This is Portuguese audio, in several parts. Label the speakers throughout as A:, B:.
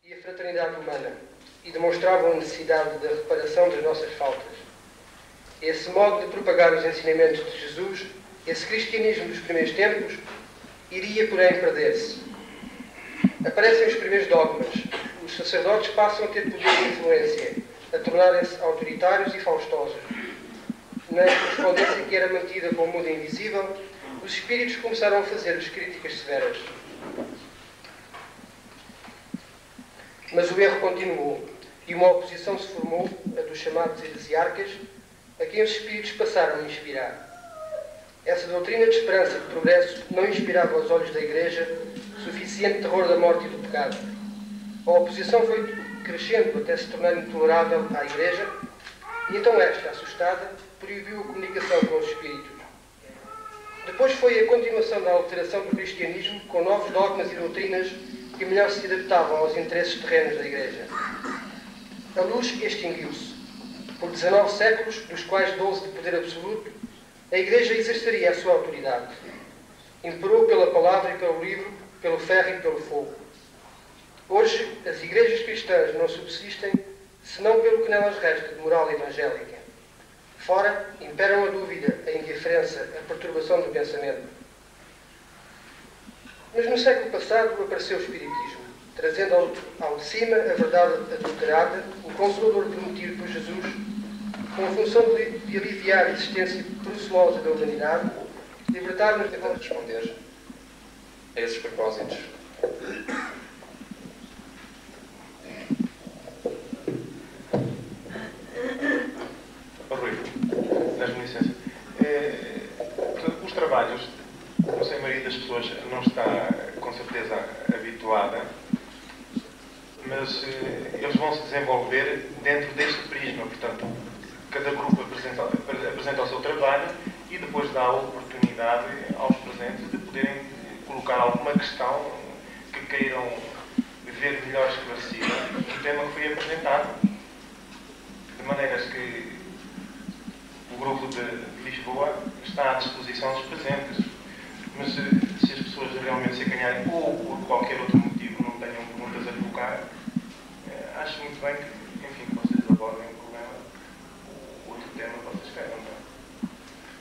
A: E a fraternidade humana, e demonstravam a necessidade da reparação das nossas faltas. Esse modo de propagar os ensinamentos de Jesus, esse cristianismo dos primeiros tempos, iria, porém, perder-se. Aparecem os primeiros dogmas. Os sacerdotes passam a ter poder de influência, a tornarem-se autoritários e faustosos. Na correspondência que era mantida com o mundo invisível, os espíritos começaram a fazer-lhes críticas severas. Mas o erro continuou, e uma oposição se formou, a dos chamados heresiarcas, a quem os espíritos passaram a inspirar. Essa doutrina de esperança e de progresso não inspirava aos olhos da Igreja suficiente terror da morte e do pecado. A oposição foi crescendo até se tornar intolerável à Igreja, e então esta, assustada, proibiu a comunicação com os espíritos. Depois foi a continuação da alteração do cristianismo com novos dogmas e doutrinas que melhor se adaptavam aos interesses terrenos da Igreja. A luz extinguiu-se. Por 19 séculos, dos quais 12 de poder absoluto, a Igreja exerceria a sua autoridade. Imperou pela palavra e pelo livro, pelo ferro e pelo fogo. Hoje, as igrejas cristãs não subsistem senão pelo que nelas resta de moral evangélica. Fora, imperam a dúvida, a indiferença, a perturbação do pensamento. Mas no século passado apareceu o Espiritismo, trazendo ao de cima a verdade adulterada, o Consolador prometido por Jesus, com a função de aliviar a existência brucelosa da humanidade, libertar-nos de responder a esses propósitos.
B: Rui, das licença. Os trabalhos, não sei, a maioria das pessoas não está com certeza habituada, mas eles vão se desenvolver dentro deste prisma. Portanto, cada grupo apresenta o seu trabalho e depois dá a oportunidade aos presentes de poderem colocar alguma questão que queiram ver melhor esclarecida no tema que foi apresentado. De maneiras que o grupo de Lisboa está à disposição dos presentes. Mas se as pessoas realmente se acanharem ou por qualquer outro motivo não tenham perguntas a colocar, acho muito bem que, enfim, vocês abordem o problema, o outro tema que vocês queiram.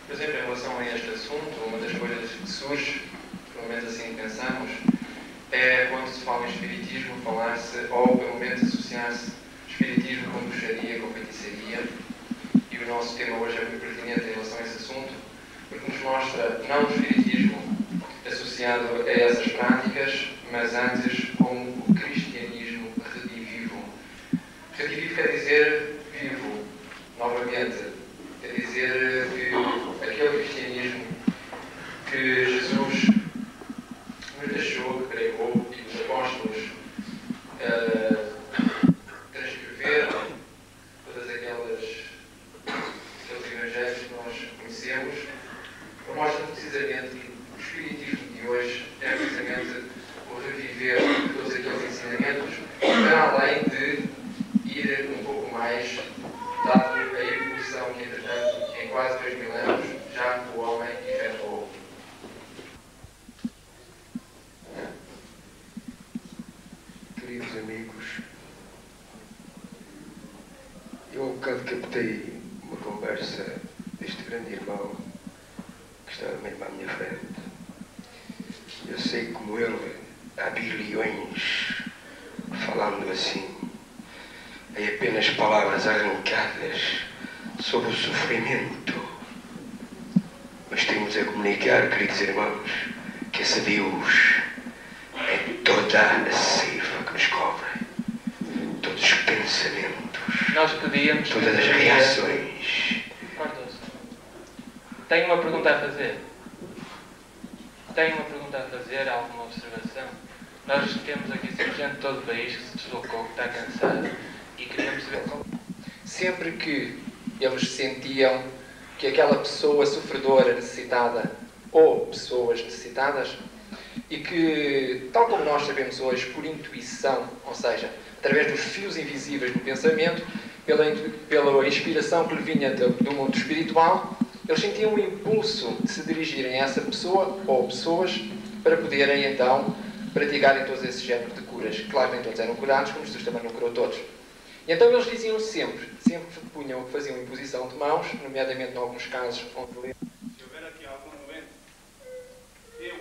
C: Por exemplo, em relação a este assunto, uma das coisas que surge, pelo menos assim pensamos, é quando se fala em espiritismo, falar-se, ou pelo menos associar-se espiritismo com bruxaria, com feitiçaria, e o nosso tema hoje é muito pertinente em relação a esse assunto, porque nos mostra não o espiritismo associado a essas práticas, mas antes como o cristianismo redivivo. Redivivo quer dizer vivo, novamente, quer dizer que aquele cristianismo que Jesus nos deixou, que pregou, e os apóstolos transcreveram todas aqueles evangelhos que nós conhecemos, mostra precisamente que o espiritismo de hoje é precisamente o reviver de todos aqueles ensinamentos, para além de ir um pouco mais, dado a evolução que, entretanto, em quase 2000 anos, já o homem efetuou.
A: Queridos amigos, eu há um bocado captei uma conversa deste grande irmão que estava mesmo à minha frente. Eu sei como ele, há bilhões, falando assim, é apenas palavras arrancadas sobre o sofrimento. Mas temos a comunicar, queridos irmãos, que esse Deus é toda a seiva que nos cobre, todos os pensamentos,
D: nós podíamos,
A: todas as reações.
D: Tenho uma pergunta a fazer. Alguma observação? Nós temos aqui gente de todo o país que se deslocou, que está cansado e queríamos saber como.
E: Sempre que eles sentiam que aquela pessoa sofredora, necessitada, ou pessoas necessitadas, e que, tal como nós sabemos hoje, por intuição, ou seja, através dos fios invisíveis do pensamento, pela inspiração que lhe vinha do mundo espiritual, eles sentiam o impulso de se dirigirem a essa pessoa ou pessoas para poderem então praticarem todos esses géneros de curas. Claro que nem todos eram curados, como Jesus também não curou todos. E então eles diziam sempre faziam imposição de mãos, nomeadamente em alguns casos onde
F: se houver aqui algum doente, eu,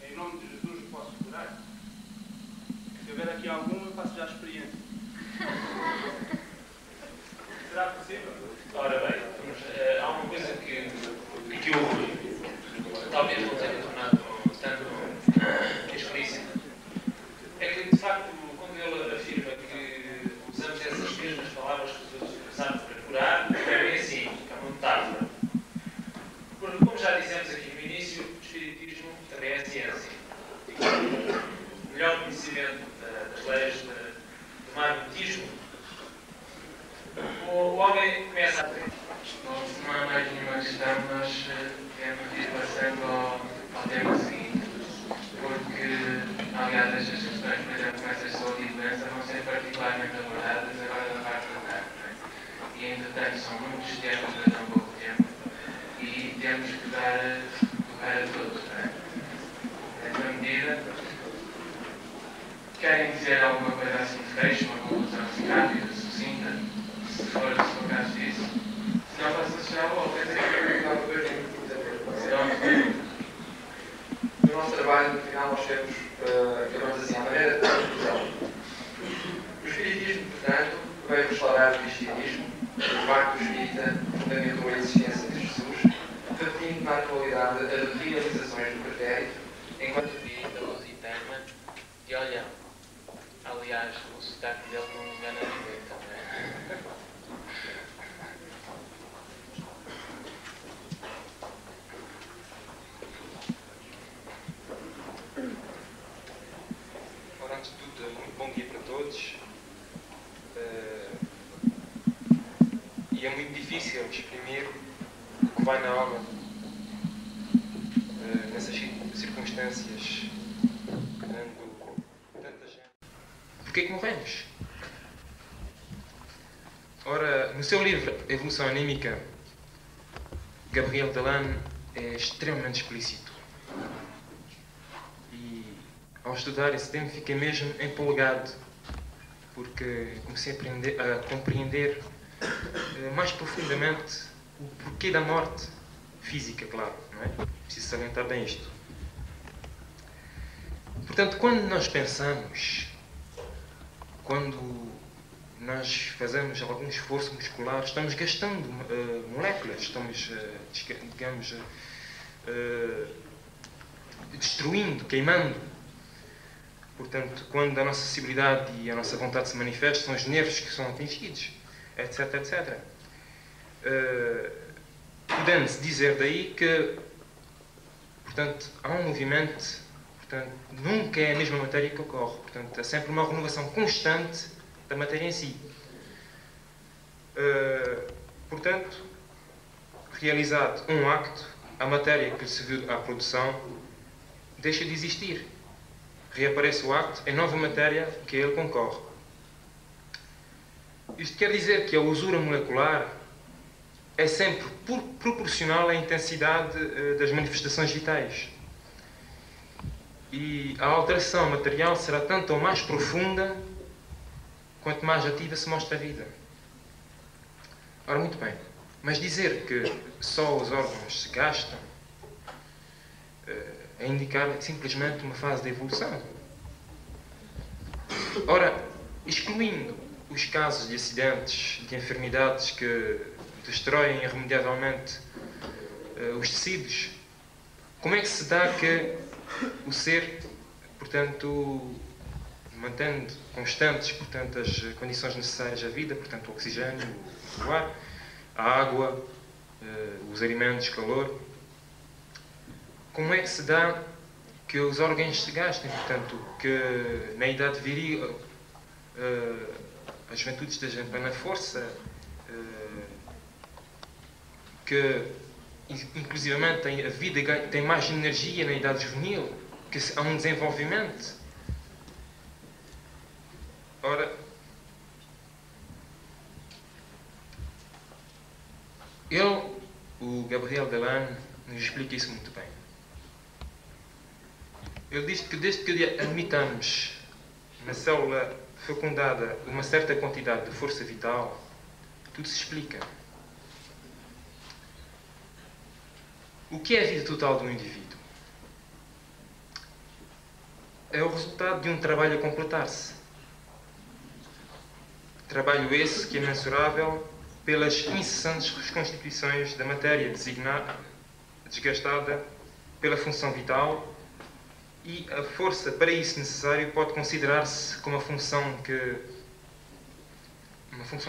F: em nome de Jesus, posso curar? Se houver aqui algum, eu faço já a experiência. Será possível?
D: Ora bem, há uma coisa que eu talvez não tenha tornado tanto explícita. É que, de facto, quando ele afirma que usamos essas mesmas palavras que usamos para curar, é bem assim, é uma metáfora. Porque, como já dissemos aqui no início, o Espiritismo também é ciência. O melhor conhecimento das leis do magnetismo, o homem começa a ter. Não há mais nenhuma questão, nós devemos ir passando ao tema seguinte. Porque, aliás, estas questões, por exemplo, com essa saúde e doença, vão ser particularmente abordadas agora na parte da tarde. E, entretanto, são muitos temas para tão pouco tempo e temos que dar lugar a todos. Não é? Nessa medida, querem dizer alguma coisa assim de fecho, uma conclusão assim rápida, sucinta, se for o caso disso? Se não, passa-se já logo.
E: Quer dizer que alguma coisa importante. No nosso trabalho, no final, nós temos, acabamos assim, a maneira de conclusão. O Espiritismo, portanto, veio restaurar o cristianismo, o facto espírita fundamentou a existência de Jesus, repetindo na atualidade as realizações do pretérito, enquanto
D: E da Lusitana de Olhão. Aliás, o sotaque dele não me engana ninguém também.
G: Ora, antes de tudo, muito bom dia para todos. E é muito difícil exprimir o que vai na alma nessas circunstâncias, quando tanta gente. Porquê que morremos? Ora, no seu livro Evolução Anímica, Gabriel Delanne é extremamente explícito. E ao estudar esse tema fiquei mesmo empolgado, porque comecei a compreender mais profundamente o porquê da morte física, claro, não é? Preciso salientar bem isto. Portanto, quando nós pensamos, quando nós fazemos algum esforço muscular, estamos gastando moléculas, estamos, digamos, destruindo, queimando. Portanto, quando a nossa sensibilidade e a nossa vontade se manifestam, são os nervos que são atingidos, etc, etc. Podendo-se dizer daí que, portanto, há um movimento, portanto, nunca é a mesma matéria que ocorre. Portanto, há sempre uma renovação constante da matéria em si. Portanto, realizado um acto, a matéria que lhe serviu à produção deixa de existir. Reaparece o acto, é nova matéria que a ele concorre. Isto quer dizer que a usura molecular é sempre proporcional à intensidade das manifestações vitais. E a alteração material será tanto ou mais profunda quanto mais ativa se mostra a vida. Ora, muito bem, mas dizer que só os órgãos se gastam é indicar simplesmente uma fase de evolução. Ora, excluindo os casos de acidentes, de enfermidades que destroem irremediavelmente os tecidos, como é que se dá que o ser, portanto, mantendo constantes, portanto, as condições necessárias à vida, portanto, o oxigênio, o ar, a água, os alimentos, calor, como é que se dá que os órgãos se gastem? Portanto, que na idade viril a juventude esteja na força, que inclusivamente a vida tem mais energia na idade juvenil, que há um desenvolvimento. Ora, ele Gabriel Delanne nos explica isso muito bem. Ele diz que desde que admitamos na célula fecundada uma certa quantidade de força vital, tudo se explica. O que é a vida total de um indivíduo? É o resultado de um trabalho a completar-se. Trabalho esse que é mensurável pelas incessantes reconstituições da matéria desgastada pela função vital, e a força para isso necessário pode considerar-se como uma função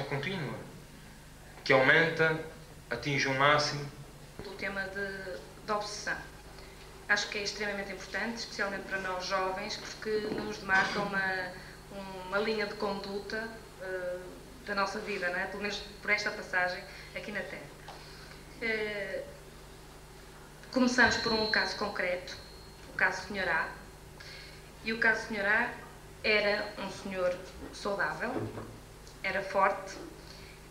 G: contínua, que aumenta, atinge um máximo.
H: Do tema da obsessão. Acho que é extremamente importante, especialmente para nós jovens, porque nos demarca uma linha de conduta da nossa vida, não é? Pelo menos por esta passagem aqui na Terra. Começamos por um caso concreto, o caso Sr. A. E o caso Sr. A era um senhor saudável, era forte,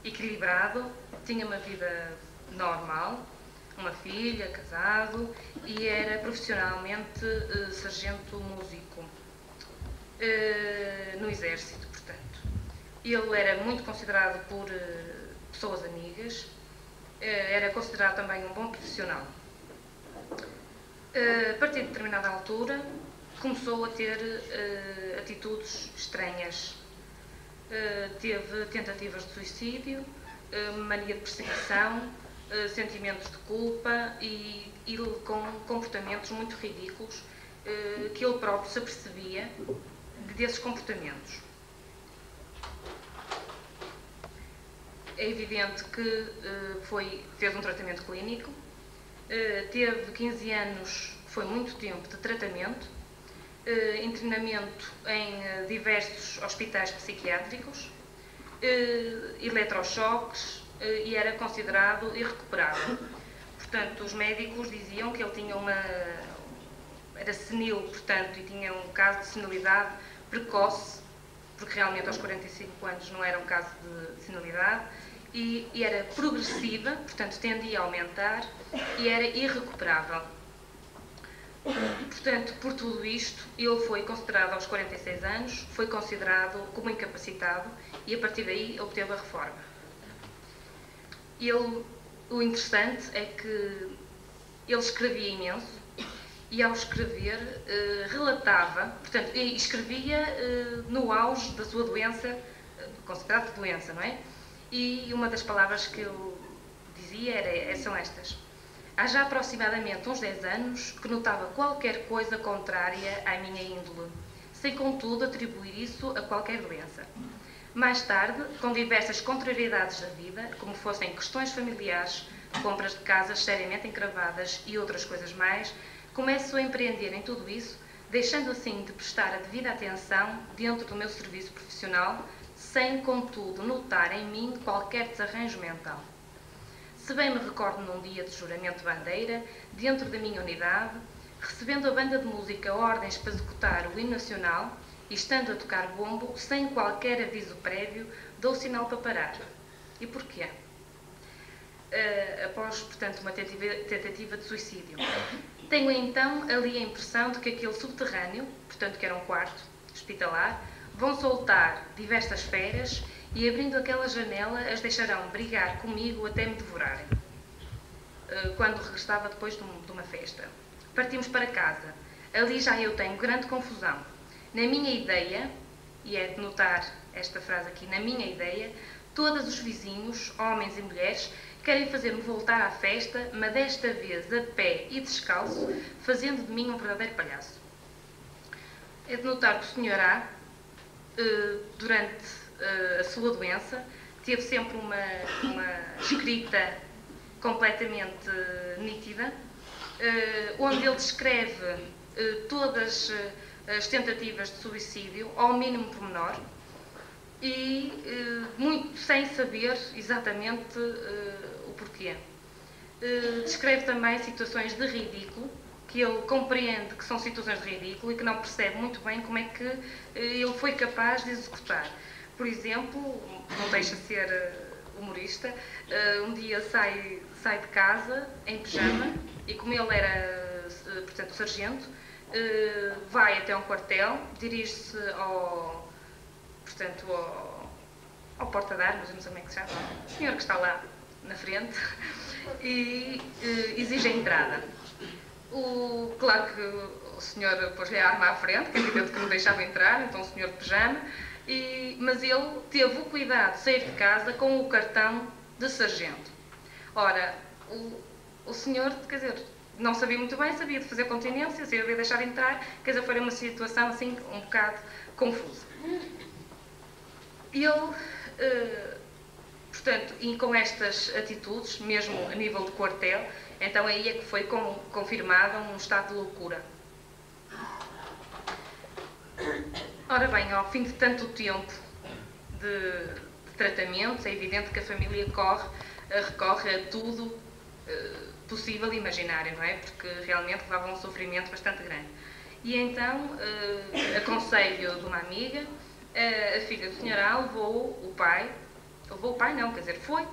H: equilibrado, tinha uma vida normal, uma filha, casado, e era profissionalmente sargento músico no Exército, portanto. Ele era muito considerado por pessoas amigas, era considerado também um bom profissional. A partir de determinada altura, começou a ter atitudes estranhas. Teve tentativas de suicídio, mania de perseguição, sentimentos de culpa e com comportamentos muito ridículos que ele próprio se apercebia desses comportamentos. É evidente que fez um tratamento clínico, teve 15 anos, foi muito tempo de tratamento, internamento em diversos hospitais psiquiátricos, eletrochoques, e era considerado irrecuperável. Portanto, os médicos diziam que ele tinha era senil, portanto, e tinha um caso de senilidade precoce, porque realmente aos 45 anos não era um caso de senilidade, e era progressiva, portanto, tendia a aumentar, e era irrecuperável. Portanto, por tudo isto, ele foi considerado aos 46 anos, foi considerado como incapacitado, e a partir daí obteve a reforma. O interessante é que ele escrevia imenso, e ao escrever relatava, portanto, escrevia no auge da sua doença, considerada doença, não é? E uma das palavras que ele dizia são estas: há já aproximadamente uns 10 anos que notava qualquer coisa contrária à minha índole, sem contudo atribuir isso a qualquer doença. Mais tarde, com diversas contrariedades da vida, como fossem questões familiares, compras de casas seriamente encravadas e outras coisas mais, começo a empreender em tudo isso, deixando assim de prestar a devida atenção dentro do meu serviço profissional, sem, contudo, notar em mim qualquer desarranjo mental. Se bem me recordo num dia de juramento de bandeira, dentro da minha unidade, recebendo a banda de música ordens para executar o hino nacional, e estando a tocar bombo, sem qualquer aviso prévio, dou sinal para parar. E porquê? Após, portanto, uma tentativa de suicídio. Tenho então ali a impressão de que aquele subterrâneo, portanto que era um quarto hospitalar, vão soltar diversas feras e, abrindo aquela janela, as deixarão brigar comigo até me devorarem. Quando regressava depois de uma festa. Partimos para casa. Ali já eu tenho grande confusão. Na minha ideia, e é de notar esta frase aqui, na minha ideia, todos os vizinhos, homens e mulheres, querem fazer-me voltar à festa, mas desta vez a pé e descalço, fazendo de mim um verdadeiro palhaço. É de notar que o Sr. A, durante a sua doença, teve sempre uma escrita completamente nítida, onde ele descreve todas as tentativas de suicídio ao mínimo pormenor e muito sem saber exatamente o porquê. Descreve também situações de ridículo, que ele compreende que são situações de ridículo e que não percebe muito bem como é que ele foi capaz de executar. Por exemplo, não deixa de ser humorista, um dia sai de casa em pijama e como ele era, portanto, sargento, vai até um quartel, dirige-se ao porta-de-armas, não sei como é que se chama, o senhor que está lá na frente, e exige a entrada. Claro que o senhor pôs-lhe a arma à frente, que é evidente que não deixava entrar, então o senhor de pijama, mas ele teve o cuidado de sair de casa com o cartão de sargento. Ora, o senhor, quer dizer, não sabia muito bem, sabia de fazer continência, sabia de deixar entrar, quer dizer, foi uma situação assim um bocado confusa. Ele, portanto, e com estas atitudes, mesmo a nível de quartel, então aí é que foi confirmado um estado de loucura. Ora bem, ao fim de tanto tempo de tratamentos, é evidente que a família recorre a tudo possível e imaginário, não é? Porque realmente levava um sofrimento bastante grande. E então, a conselho de uma amiga, a filha do Sr. A levou o pai não, quer dizer, foi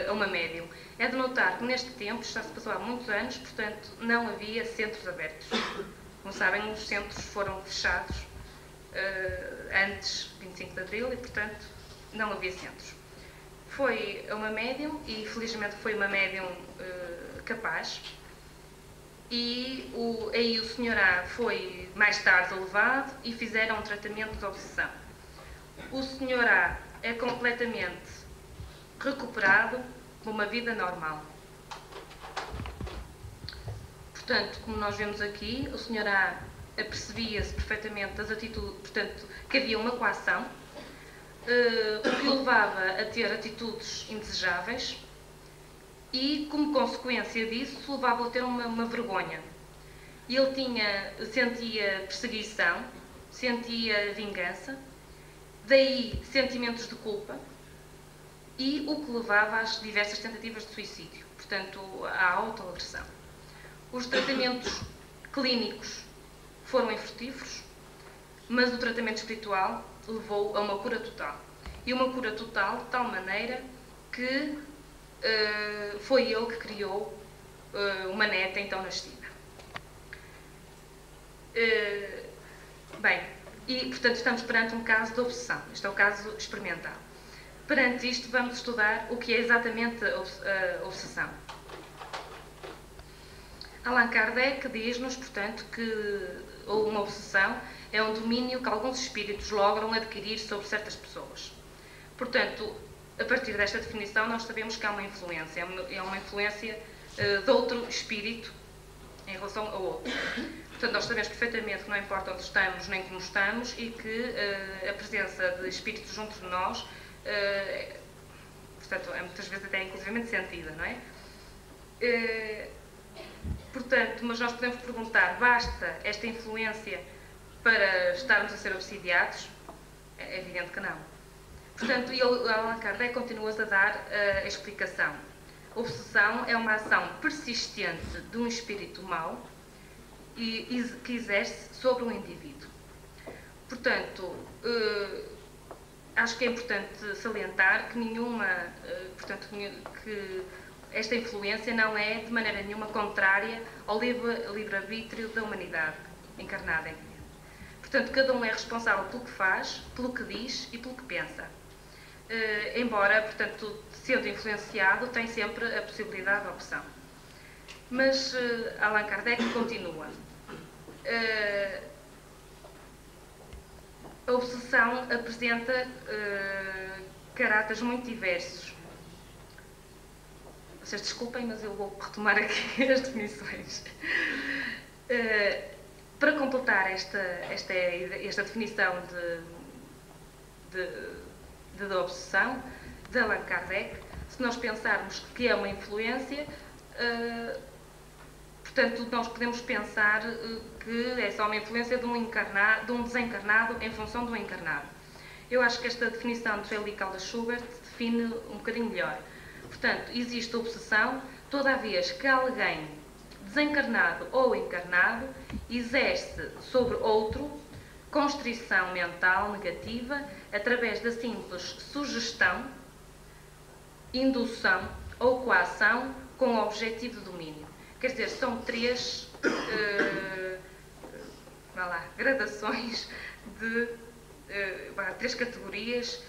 H: a uma médium. É de notar que neste tempo, já se passou há muitos anos, portanto, não havia centros abertos. Como sabem, os centros foram fechados antes de 25 de Abril e, portanto, não havia centros. Foi a uma médium e, felizmente, foi uma médium capaz. E aí o Sr. A foi mais tarde levado e fizeram um tratamento de obsessão. O Sr. A é completamente recuperado com uma vida normal. Portanto, como nós vemos aqui, o Sr. A apercebia-se perfeitamente das atitudes, portanto, que havia uma coação, o que o levava a ter atitudes indesejáveis e, como consequência disso, levava-o a ter uma vergonha. Ele sentia perseguição, sentia vingança, daí sentimentos de culpa e o que levava às diversas tentativas de suicídio, portanto, à autoagressão. Os tratamentos clínicos foram infrutíferos, mas o tratamento espiritual levou a uma cura total. E uma cura total de tal maneira que foi ele que criou uma neta então nascida. Bem, e portanto estamos perante um caso de obsessão. Este é o caso experimental. Perante isto vamos estudar o que é exatamente a obsessão. Allan Kardec diz-nos, portanto, que uma obsessão é um domínio que alguns espíritos logram adquirir sobre certas pessoas. Portanto, a partir desta definição, nós sabemos que há uma influência. É uma influência de outro espírito em relação ao outro. Portanto, nós sabemos perfeitamente que não importa onde estamos nem como estamos e que a presença de espíritos junto de nós, portanto, é muitas vezes até inclusivamente sentida, não é? Portanto, mas nós podemos perguntar, basta esta influência para estarmos a ser obsidiados? É evidente que não. Portanto, Allan Kardec continua-se a dar a explicação. A obsessão é uma ação persistente de um espírito mau que exerce sobre um indivíduo. Portanto, acho que é importante salientar que que esta influência não é de maneira nenhuma contrária ao livre-arbítrio da humanidade encarnada em vida. Portanto, cada um é responsável pelo que faz, pelo que diz e pelo que pensa. Embora, portanto, sendo influenciado, tem sempre a possibilidade de opção. Mas Allan Kardec continua. A obsessão apresenta caráteres muito diversos. Vocês desculpem, mas eu vou retomar aqui as definições. Para completar esta definição de obsessão de Allan Kardec, se nós pensarmos que é uma influência, portanto, nós podemos pensar que é só uma influência de um desencarnado em função do encarnado. Eu acho que esta definição de Félix Caldas Schubert define um bocadinho melhor. Portanto, existe obsessão toda vez que alguém, desencarnado ou encarnado, exerce sobre outro constrição mental negativa através da simples sugestão indução ou coação com o objetivo de domínio. Quer dizer, são três gradações de três categorias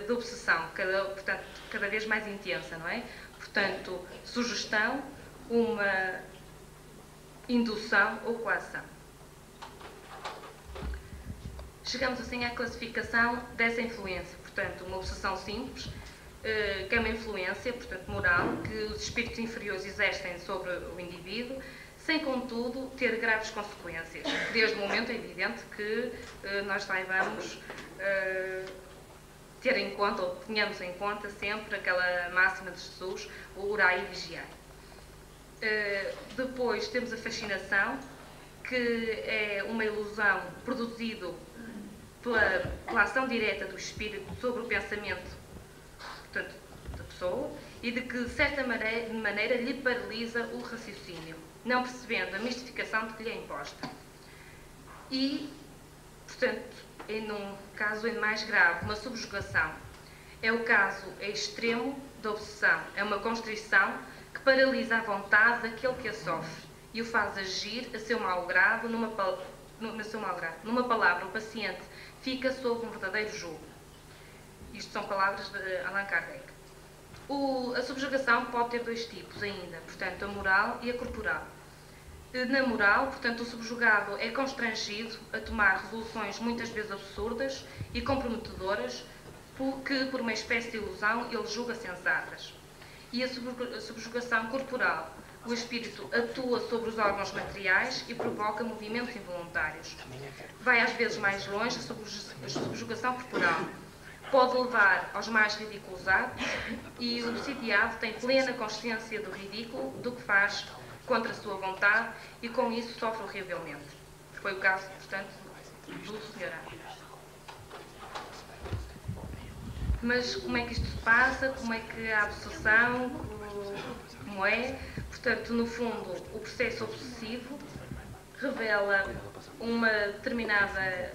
H: de obsessão, portanto, cada vez mais intensa, não é? Portanto, sugestão, uma indução ou coação. Chegamos assim à classificação dessa influência, portanto, uma obsessão simples, que é uma influência, portanto, moral, que os espíritos inferiores exercem sobre o indivíduo, sem, contudo, ter graves consequências. Desde o momento, é evidente, que nós saibamos ter em conta, ou tenhamos em conta sempre aquela máxima de Jesus, o orai e vigiai. Depois temos a fascinação, que é uma ilusão produzida pela ação direta do espírito sobre o pensamento, portanto, da pessoa, e de que, de certa maneira, lhe paralisa o raciocínio, não percebendo a mistificação de que lhe é imposta. E, portanto, em um caso mais grave, uma subjugação. É o caso extremo da obsessão. É uma constrição que paralisa a vontade daquele que a sofre e o faz agir a seu mau grado. Numa palavra, o paciente fica sob um verdadeiro jugo. Isto são palavras de Allan Kardec. A subjugação pode ter dois tipos ainda, portanto, a moral e a corporal. Na moral, portanto, o subjugado é constrangido a tomar resoluções muitas vezes absurdas e comprometedoras, que, por uma espécie de ilusão, ele julga sensatas. E a subjugação corporal. O espírito atua sobre os órgãos materiais e provoca movimentos involuntários. Vai às vezes mais longe a subjugação corporal. Pode levar aos mais ridículos atos e o obsidiado tem plena consciência do ridículo, do que faz contra a sua vontade e com isso sofre horrivelmente. Foi o caso, portanto, do Sr. A. Mas como é que isto se passa? Como é que a obsessão, como é? Portanto, no fundo, o processo obsessivo revela uma determinada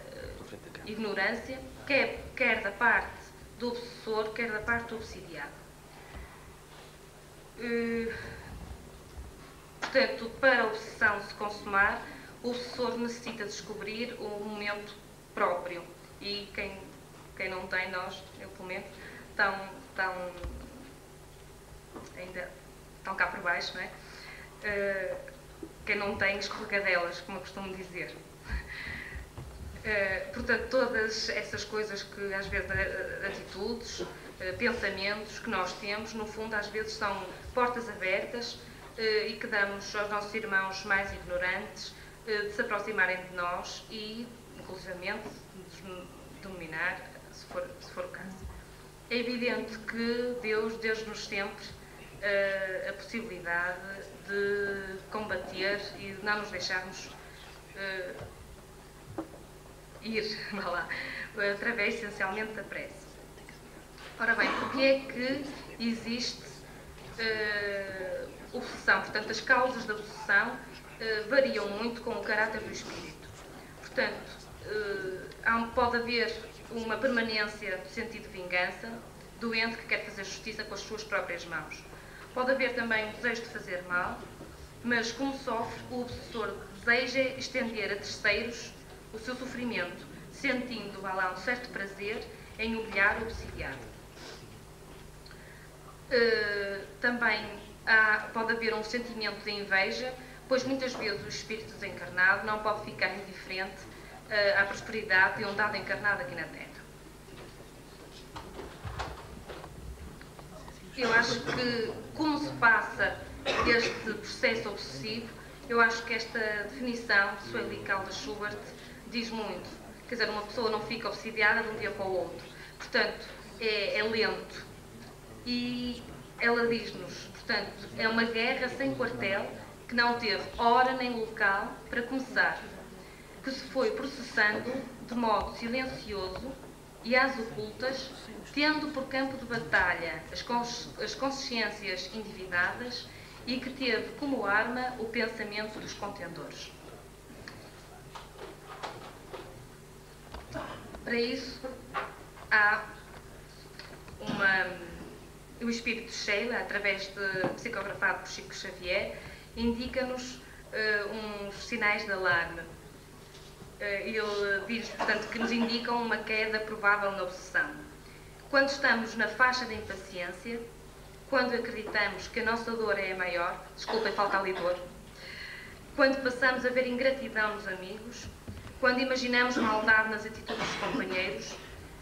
H: ignorância, quer da parte do obsessor, quer da parte do obsidiado. Portanto, para a obsessão se consumar, o obsessor necessita descobrir o momento próprio. E quem não tem, nós, eu pelo menos, estão cá por baixo, não é? Quem não tem escorregadelas, como eu costumo dizer. Portanto, todas essas coisas que, às vezes, atitudes, pensamentos que nós temos, no fundo, às vezes são portas abertas e que damos aos nossos irmãos mais ignorantes de se aproximarem de nós e, inclusivamente, de nos dominar, se for o caso. É evidente que Deus deu-nos sempre a possibilidade de combater e de não nos deixarmos ir, vá lá, através essencialmente da prece. Ora bem, porque é que existe obsessão? Portanto, as causas da obsessão variam muito com o caráter do espírito. Portanto, pode haver uma permanência do sentido de vingança, doente que quer fazer justiça com as suas próprias mãos. Pode haver também um desejo de fazer mal, mas como sofre, o obsessor deseja estender a terceiros o seu sofrimento, sentindo, vá lá, um certo prazer em humilhar o obsidiado. Também pode haver um sentimento de inveja, pois muitas vezes o espírito desencarnado não pode ficar indiferente à prosperidade de um dado encarnado aqui na Terra. Eu acho que, como se passa este processo obsessivo, eu acho que esta definição de Sueli Caldas Schubert diz muito. Quer dizer, uma pessoa não fica obsidiada de um dia para o outro. Portanto, é lento. E ela diz-nos, portanto, é uma guerra sem quartel que não teve hora nem local para começar, que se foi processando de modo silencioso e às ocultas, tendo por campo de batalha as consciências endividadas e que teve como arma o pensamento dos contendores. Para isso, há o espírito de Sheila, através de psicografado por Chico Xavier, indica-nos uns sinais de alarme. Ele diz, portanto, que nos indicam uma queda provável na obsessão. Quando estamos na faixa da impaciência, quando acreditamos que a nossa dor é a maior, desculpem, falta ali dor, quando passamos a ver ingratidão nos amigos, quando imaginamos maldade nas atitudes dos companheiros,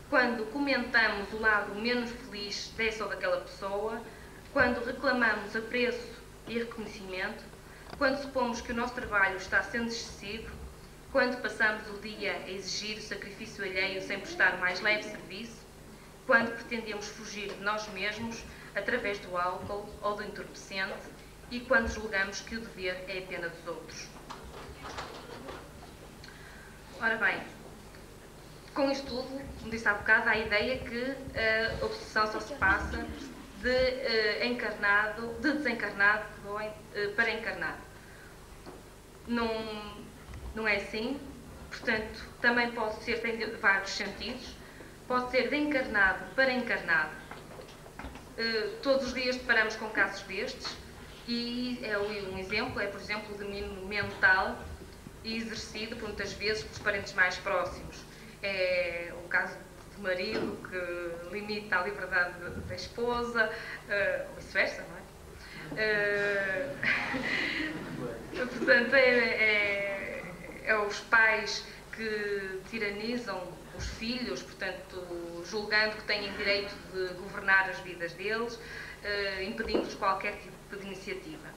H: quando comentamos o lado menos feliz dessa ou daquela pessoa, quando reclamamos apreço e reconhecimento, quando supomos que o nosso trabalho está sendo excessivo, quando passamos o dia a exigir o sacrifício alheio sem prestar o mais leve serviço, quando pretendemos fugir de nós mesmos através do álcool ou do entorpecente e quando julgamos que o dever é a pena dos outros. Ora bem, com isto tudo, como disse há bocado, há a ideia que a obsessão só se passa de desencarnado para encarnado. Não é assim, portanto, também pode ser, tem vários sentidos, pode ser de encarnado para encarnado. Todos os dias deparamos com casos destes e um exemplo é, por exemplo, o domínio mental e exercido, por muitas vezes, pelos parentes mais próximos. É o caso do marido que limita a liberdade da esposa, ou vice-versa, não é? Portanto, é os pais que tiranizam os filhos, portanto, julgando que têm direito de governar as vidas deles, impedindo-lhes qualquer tipo de iniciativa.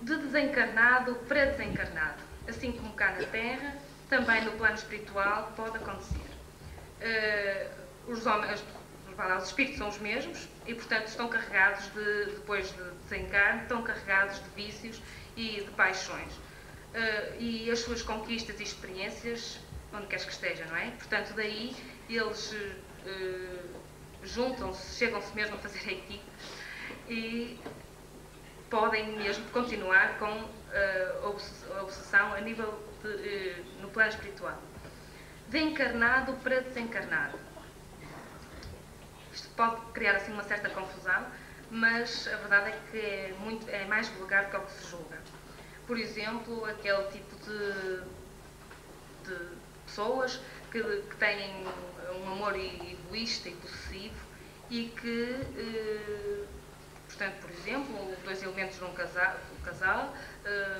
H: De desencarnado para desencarnado, assim como cá na Terra, também no plano espiritual pode acontecer. Os espíritos são os mesmos e, portanto, estão carregados depois de desencarne, estão carregados de vícios e de paixões. E as suas conquistas e experiências, onde quer que estejam, não é? Portanto, daí eles juntam-se, chegam-se mesmo a fazer equipe e podem mesmo continuar com a obsessão a nível no plano espiritual. De encarnado para desencarnado. Isto pode criar assim uma certa confusão, mas a verdade é que é mais vulgar do que o que se julga. Por exemplo, aquele tipo de pessoas que têm um amor egoísta e possessivo e que, portanto, por exemplo, dois elementos de um casal,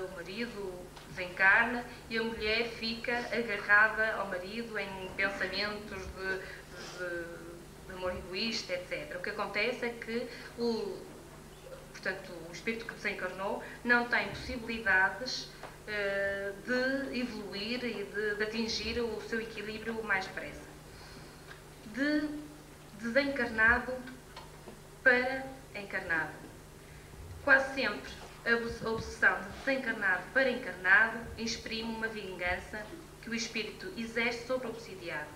H: o marido desencarna e a mulher fica agarrada ao marido em pensamentos de amor egoísta, etc. O que acontece é que portanto, o espírito que desencarnou não tem possibilidades de evoluir e de atingir o seu equilíbrio o mais depressa. De desencarnado para encarnado. Quase sempre a obsessão de desencarnado para encarnado exprime uma vingança que o espírito exerce sobre o obsidiado,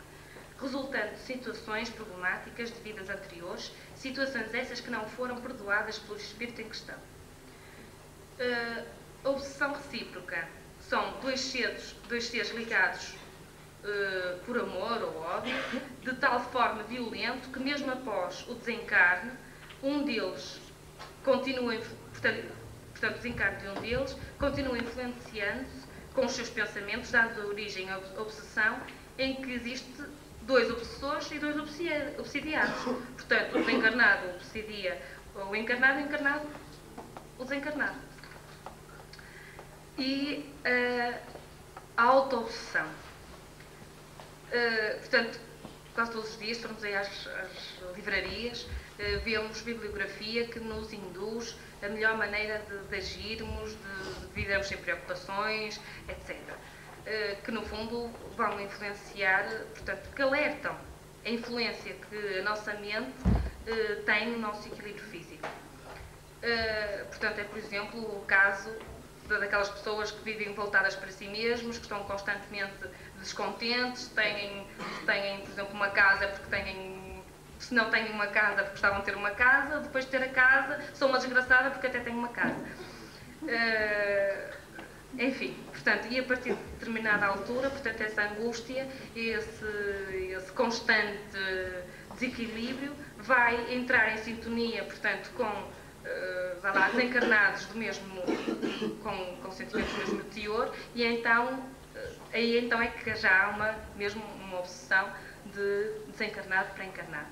H: resultando de situações problemáticas de vidas anteriores, situações essas que não foram perdoadas pelo espírito em questão. A obsessão recíproca são dois seres ligados por amor ou ódio, de tal forma violento que mesmo após o desencarne, um deles continua, portanto, o desencarne de um deles continua influenciando-se com os seus pensamentos, dando origem à obsessão, em que existe dois obsessores e dois obsidiados. Portanto, o desencarnado obsidia o encarnado, o encarnado o desencarnado. E a auto-obsessão. Portanto, quase todos os dias, formos aí às livrarias, vemos bibliografia que nos induz a melhor maneira de agirmos, de vivermos sem preocupações, etc. Que no fundo vão influenciar, portanto, que alertam a influência que a nossa mente tem no nosso equilíbrio físico. Portanto, é por exemplo o caso daquelas pessoas que vivem voltadas para si mesmos, que estão constantemente descontentes, têm, por exemplo, uma casa porque se não têm uma casa porque gostavam de ter uma casa, depois de ter a casa são uma desgraçada porque até têm uma casa. Enfim, portanto, e a partir de determinada altura, portanto, essa angústia, esse constante desequilíbrio, vai entrar em sintonia, portanto, com desencarnados do mesmo, com sentimentos do mesmo teor, e então, aí então é que já há mesmo uma obsessão de desencarnado para encarnado.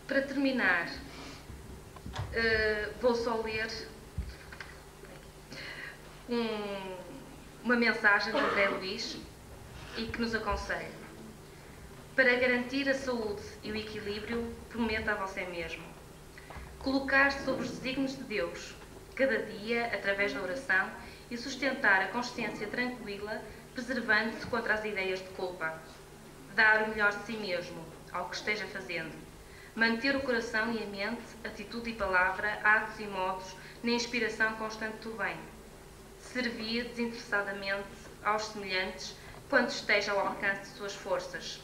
H: Para terminar, vou só ler uma mensagem de André Luiz e que nos aconselha: para garantir a saúde e o equilíbrio, prometa a você mesmo colocar-se sobre os desígnios de Deus, cada dia, através da oração, e sustentar a consciência tranquila, preservando-se contra as ideias de culpa. Dar o melhor de si mesmo ao que esteja fazendo. Manter o coração e a mente, atitude e palavra, atos e modos, na inspiração constante do bem. Servir desinteressadamente aos semelhantes quando esteja ao alcance de suas forças.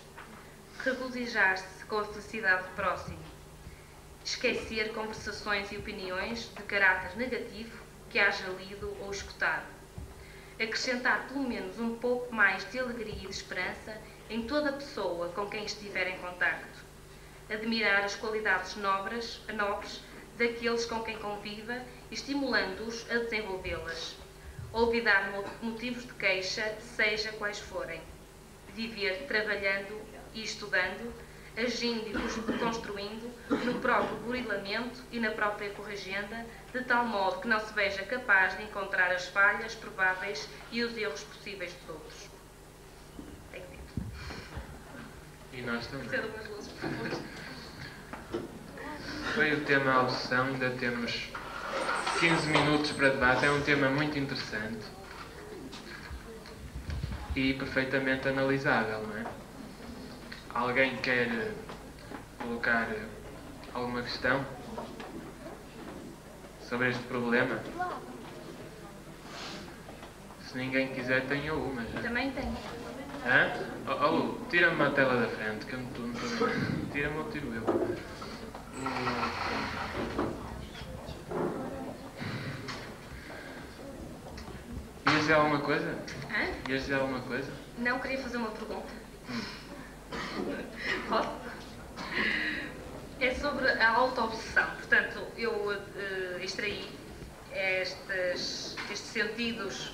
H: Regozijar-se com a felicidade do próximo. Esquecer conversações e opiniões de caráter negativo que haja lido ou escutado. Acrescentar pelo menos um pouco mais de alegria e de esperança em toda a pessoa com quem estiver em contacto. Admirar as qualidades nobres daqueles com quem conviva, estimulando-os a desenvolvê-las. Olvidar motivos de queixa, seja quais forem. Viver trabalhando e estudando, agindo e construindo no próprio burilamento e na própria corrigenda, de tal modo que não se veja capaz de encontrar as falhas prováveis e os erros possíveis dos outros. Tenho dito.
G: E nós também.
H: Cedo umas luzes, por favor.
G: Foi o tema a obsessão, ainda temos 15 minutos para debate. É um tema muito interessante e perfeitamente analisável, não é? Alguém quer colocar alguma questão sobre este problema? Se ninguém quiser, tenho uma já.
H: Também tenho.
G: Hã? Oh, tira-me a tela da frente, que eu não estou vendo. Tira-me ou tiro eu? Ias dizer alguma coisa?
H: Hã?
G: Ias dizer alguma coisa?
H: Não, queria fazer uma pergunta. Posso? É sobre a auto-obsessão. Portanto, eu extraí estes sentidos,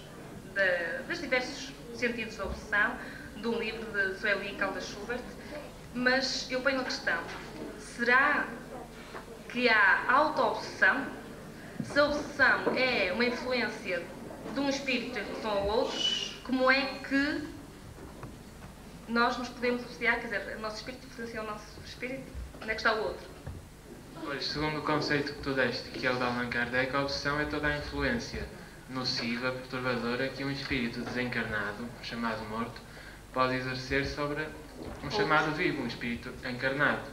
H: dos diversos sentidos da obsessão, de um livro de Sueli Caldas Schubert, mas eu ponho a questão: será que há auto-obsessão? Se a obsessão é uma influência de um espírito em relação ao outro, como é que nós nos podemos obsediar? Quer dizer, o nosso espírito influencia o nosso espírito? Onde é que está o outro?
G: Pois, segundo o conceito que tu deste, que é o de Allan Kardec, a obsessão é toda a influência nociva, perturbadora que um espírito desencarnado, chamado morto, pode exercer sobre um chamado vivo, um espírito encarnado.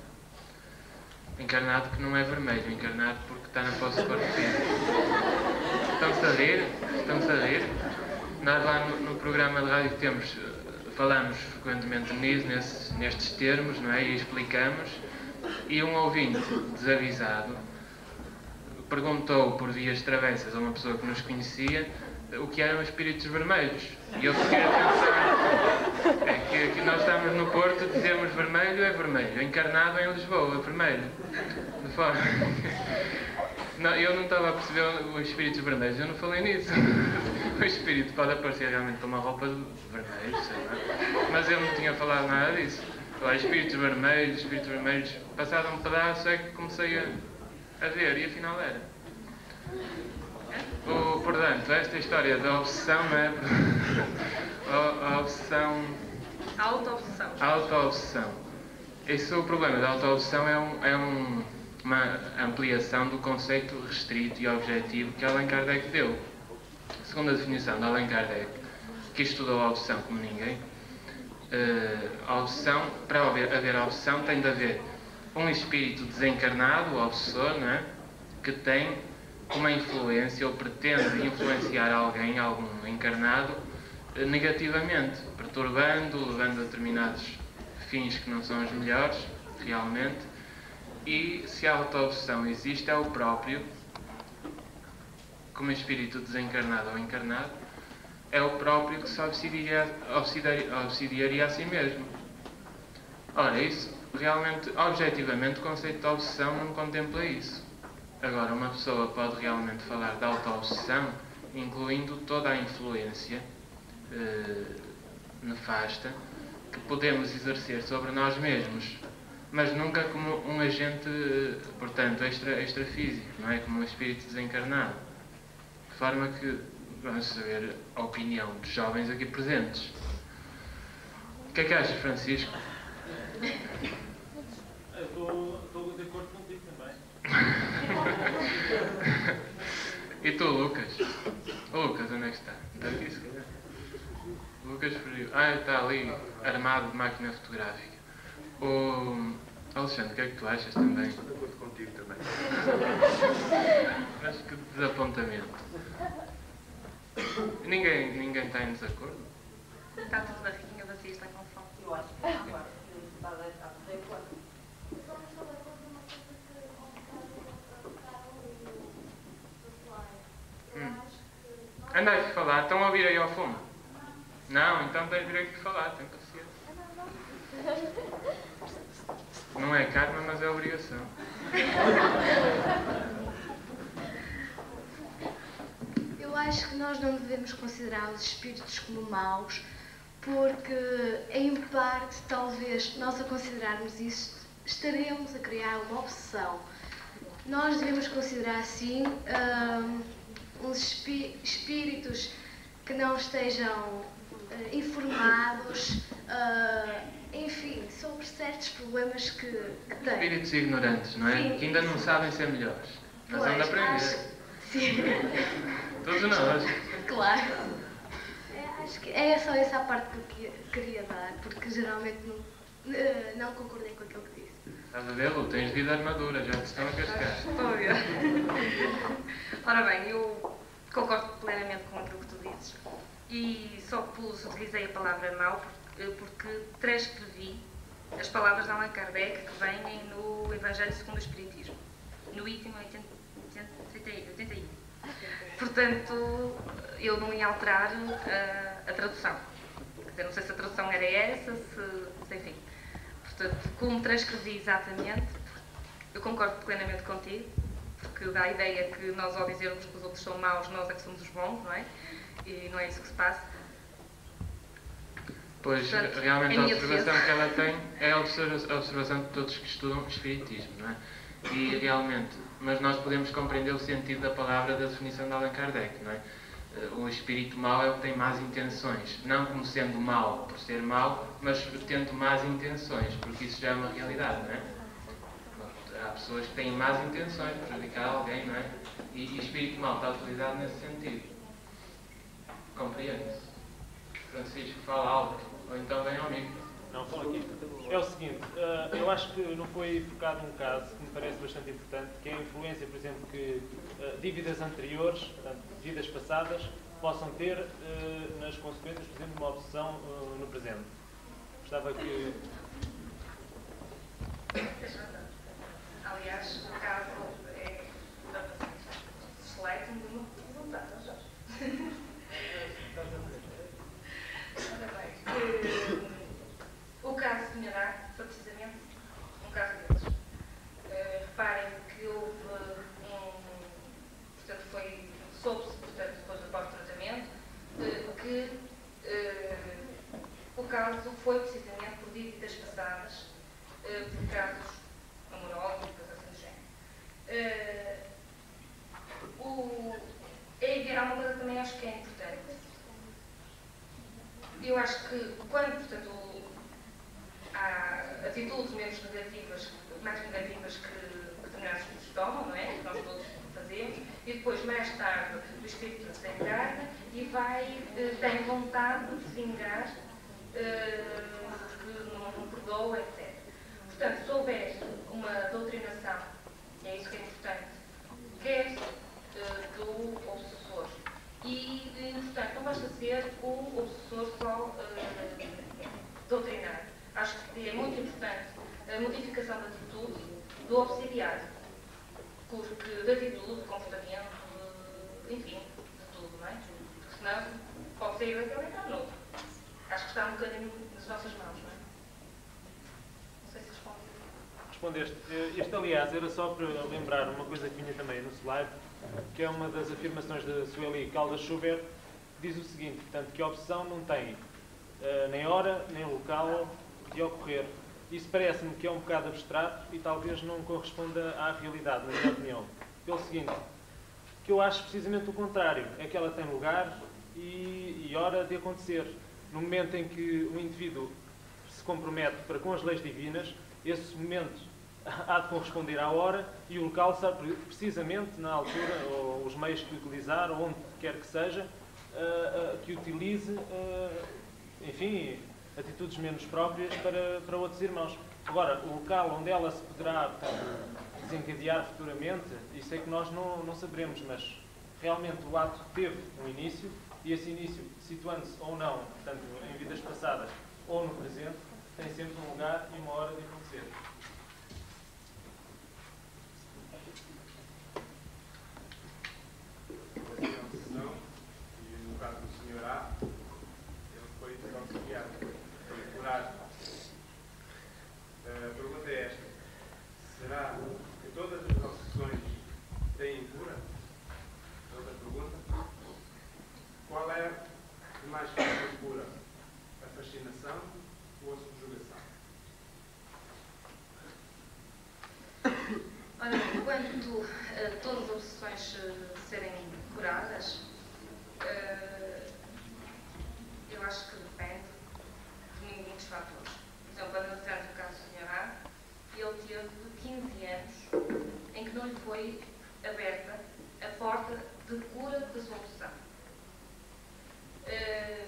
G: Encarnado que não é vermelho, encarnado porque está na posse do corpo físico. Estão-se a rir? Estão-se a rir? Nós lá no programa de rádio que temos, falamos frequentemente nestes termos, não é? E explicamos. E um ouvinte desavisado perguntou por vias travessas a uma pessoa que nos conhecia o que eram espíritos vermelhos. E eu fiquei a pensar, que aqui nós estamos no Porto, dizemos vermelho é vermelho, encarnado em Lisboa é vermelho. De forma... Não, eu não estava a perceber os espíritos vermelhos, eu não falei nisso. O espírito pode aparecer realmente com uma roupa vermelha, sei lá, mas eu não tinha falado nada disso. Espíritos vermelhos, passado um pedaço é que comecei a ver e afinal era. Portanto, esta história da obsessão, não é? A obsessão...
H: A auto-obsessão.
G: A auto-obsessão. Esse é o problema da auto-obsessão, é uma ampliação do conceito restrito e objetivo que Allan Kardec deu. Segundo a definição de Allan Kardec, que estudou a obsessão como ninguém, a obsessão, para haver a obsessão, tem de haver um espírito desencarnado, o obsessor, não é? Que tem uma influência ou pretende influenciar alguém, algum encarnado, negativamente, perturbando, levando a determinados fins que não são os melhores, realmente. E se a auto-obsessão existe, é o próprio, como espírito desencarnado ou encarnado, é o próprio que se obsidiaria a si mesmo. Ora, isso, realmente, objetivamente, o conceito de obsessão não contempla isso. Agora, uma pessoa pode realmente falar de auto-obsessão, incluindo toda a influência nefasta que podemos exercer sobre nós mesmos, mas nunca como um agente, portanto, extrafísico, não é? Como um espírito desencarnado. De forma que vamos saber a opinião dos jovens aqui presentes. O que é que achas, Francisco?
F: Estou de acordo contigo também.
G: E tu, Lucas? O Lucas, onde é que está? Está aqui, se calhar. Lucas Frio. Ah, está ali, armado de máquina fotográfica. O Alexandre, o que é que tu achas também?
B: Estou de acordo contigo também.
G: Acho que desapontamento. Ninguém está em desacordo?
H: Está tudo barriguinha vazia, está com fome.
I: Eu acho que agora, está de acordo.
G: Anda aí a falar, estão a ouvir aí ao fundo? Não, então tens direito de falar, tem paciência. Não é karma, mas é obrigação.
J: Eu acho que nós não devemos considerar os espíritos como maus, porque, em parte, talvez, nós a considerarmos isso, estaremos a criar uma obsessão. Nós devemos considerar, sim, uns espíritos que não estejam informados, enfim, sobre certos problemas que têm.
G: Espíritos ignorantes, não é?
J: Sim.
G: Que ainda não sabem ser melhores. Mas vão de aprender.
J: Sim.
G: Todos nós.
J: Claro. Acho que é só essa a parte que eu queria dar, porque geralmente não concordei com aquilo que disse.
G: Estás a ver, Lu? Tens de armadura, já te estão a cascar.
H: Estou a ver. Ora bem, eu concordo plenamente com aquilo que tu dizes e só utilizei a palavra mau porque transcrevi as palavras de Allan Kardec que vêm no Evangelho segundo o Espiritismo, no item 81. Portanto, eu não ia alterar a tradução. Quer dizer, não sei se a tradução era essa, se enfim. Portanto, como transcrevi exatamente, eu concordo plenamente contigo, porque dá a ideia que nós, ao dizermos que os outros são maus, nós é que somos os bons, não é? E não é isso que se passa.
G: Pois,
H: Portanto,
G: realmente
H: é
G: a
H: minha
G: observação
H: defesa.
G: que ela tem é a observação de todos que estudam Espiritismo, não é? E realmente, mas nós podemos compreender o sentido da palavra da definição de Allan Kardec, não é? O espírito mau é o que tem más intenções, não como sendo mau por ser mau, mas tendo más intenções, porque isso já é uma realidade, não é? Há pessoas que têm más intenções de prejudicar alguém, não é? E espírito mau está utilizado nesse sentido. Compreende-se? Francisco, fala alto, ou então vem ao micro.
F: Não, fala aqui. É o seguinte, eu acho que não foi focado um caso que me parece bastante importante, que é a influência, por exemplo, que dívidas anteriores, portanto, vidas passadas, possam ter nas consequências, por exemplo, de uma obsessão no presente. Gostava que...
H: Aliás, o caso é select de uma resultado, Jorge. O caso de Minhará foi precisamente um caso deles. Reparem que houve portanto, soube-se, portanto, depois do pós-tratamento, que o caso foi precisamente por dívidas passadas, por casos amorosos, assim do género. É ver uma coisa que também acho que é importante. Eu acho que quando, portanto, há atitudes menos negativas, mais negativas que determinados espíritos tomam, não é? Que nós todos fazemos, e depois, mais tarde, o espírito desencarna e tem vontade de se vingar, porque não perdoa, etc. Portanto, se houver uma doutrinação, é isso que é importante, quer do obsessor. E, portanto, não basta ser o obsessor só doutrinar. Acho que é muito importante a modificação da atitude do obsidiário. Porque de atitude, de comportamento, enfim, de tudo, não é? Porque senão pode sair daquele e entrar noutro. Acho que está um bocadinho nas nossas mãos, não é?
F: respondeste. Este, aliás, era só para lembrar uma coisa que vinha também no slide, que é uma das afirmações de Sueli Caldas Schubert, que diz o seguinte, portanto, que a obsessão não tem nem hora, nem local de ocorrer. Isso parece-me que é um bocado abstrato e talvez não corresponda à realidade, na minha opinião. Pelo seguinte, que eu acho precisamente o contrário, é que ela tem lugar e hora de acontecer. No momento em que o indivíduo se compromete para com as leis divinas, esse momento há de corresponder à hora e o local sabe precisamente na altura, ou os meios que utilizar, ou onde quer que seja, que utilize, enfim, atitudes menos próprias para outros irmãos. Agora, o local onde ela se poderá, portanto, desencadear futuramente, isso é que nós não saberemos, mas realmente o ato teve um início e esse início, situando-se ou não, portanto, em vidas passadas ou no presente, tem sempre um lugar e uma hora de acontecer.
K: E no caso do Sr. A, ele foi auxiliado por coragem. A pergunta é esta: será que todas as obsessões têm cura? Outra pergunta: qual é a mais fácil cura? A fascinação ou a subjugação?
H: Olha, quanto a todas as obsessões serem curadas, eu acho que depende de muitos fatores. Por exemplo, analisando o caso do Sr. A, ele teve 15 anos em que não lhe foi aberta a porta de cura da sua obsessão.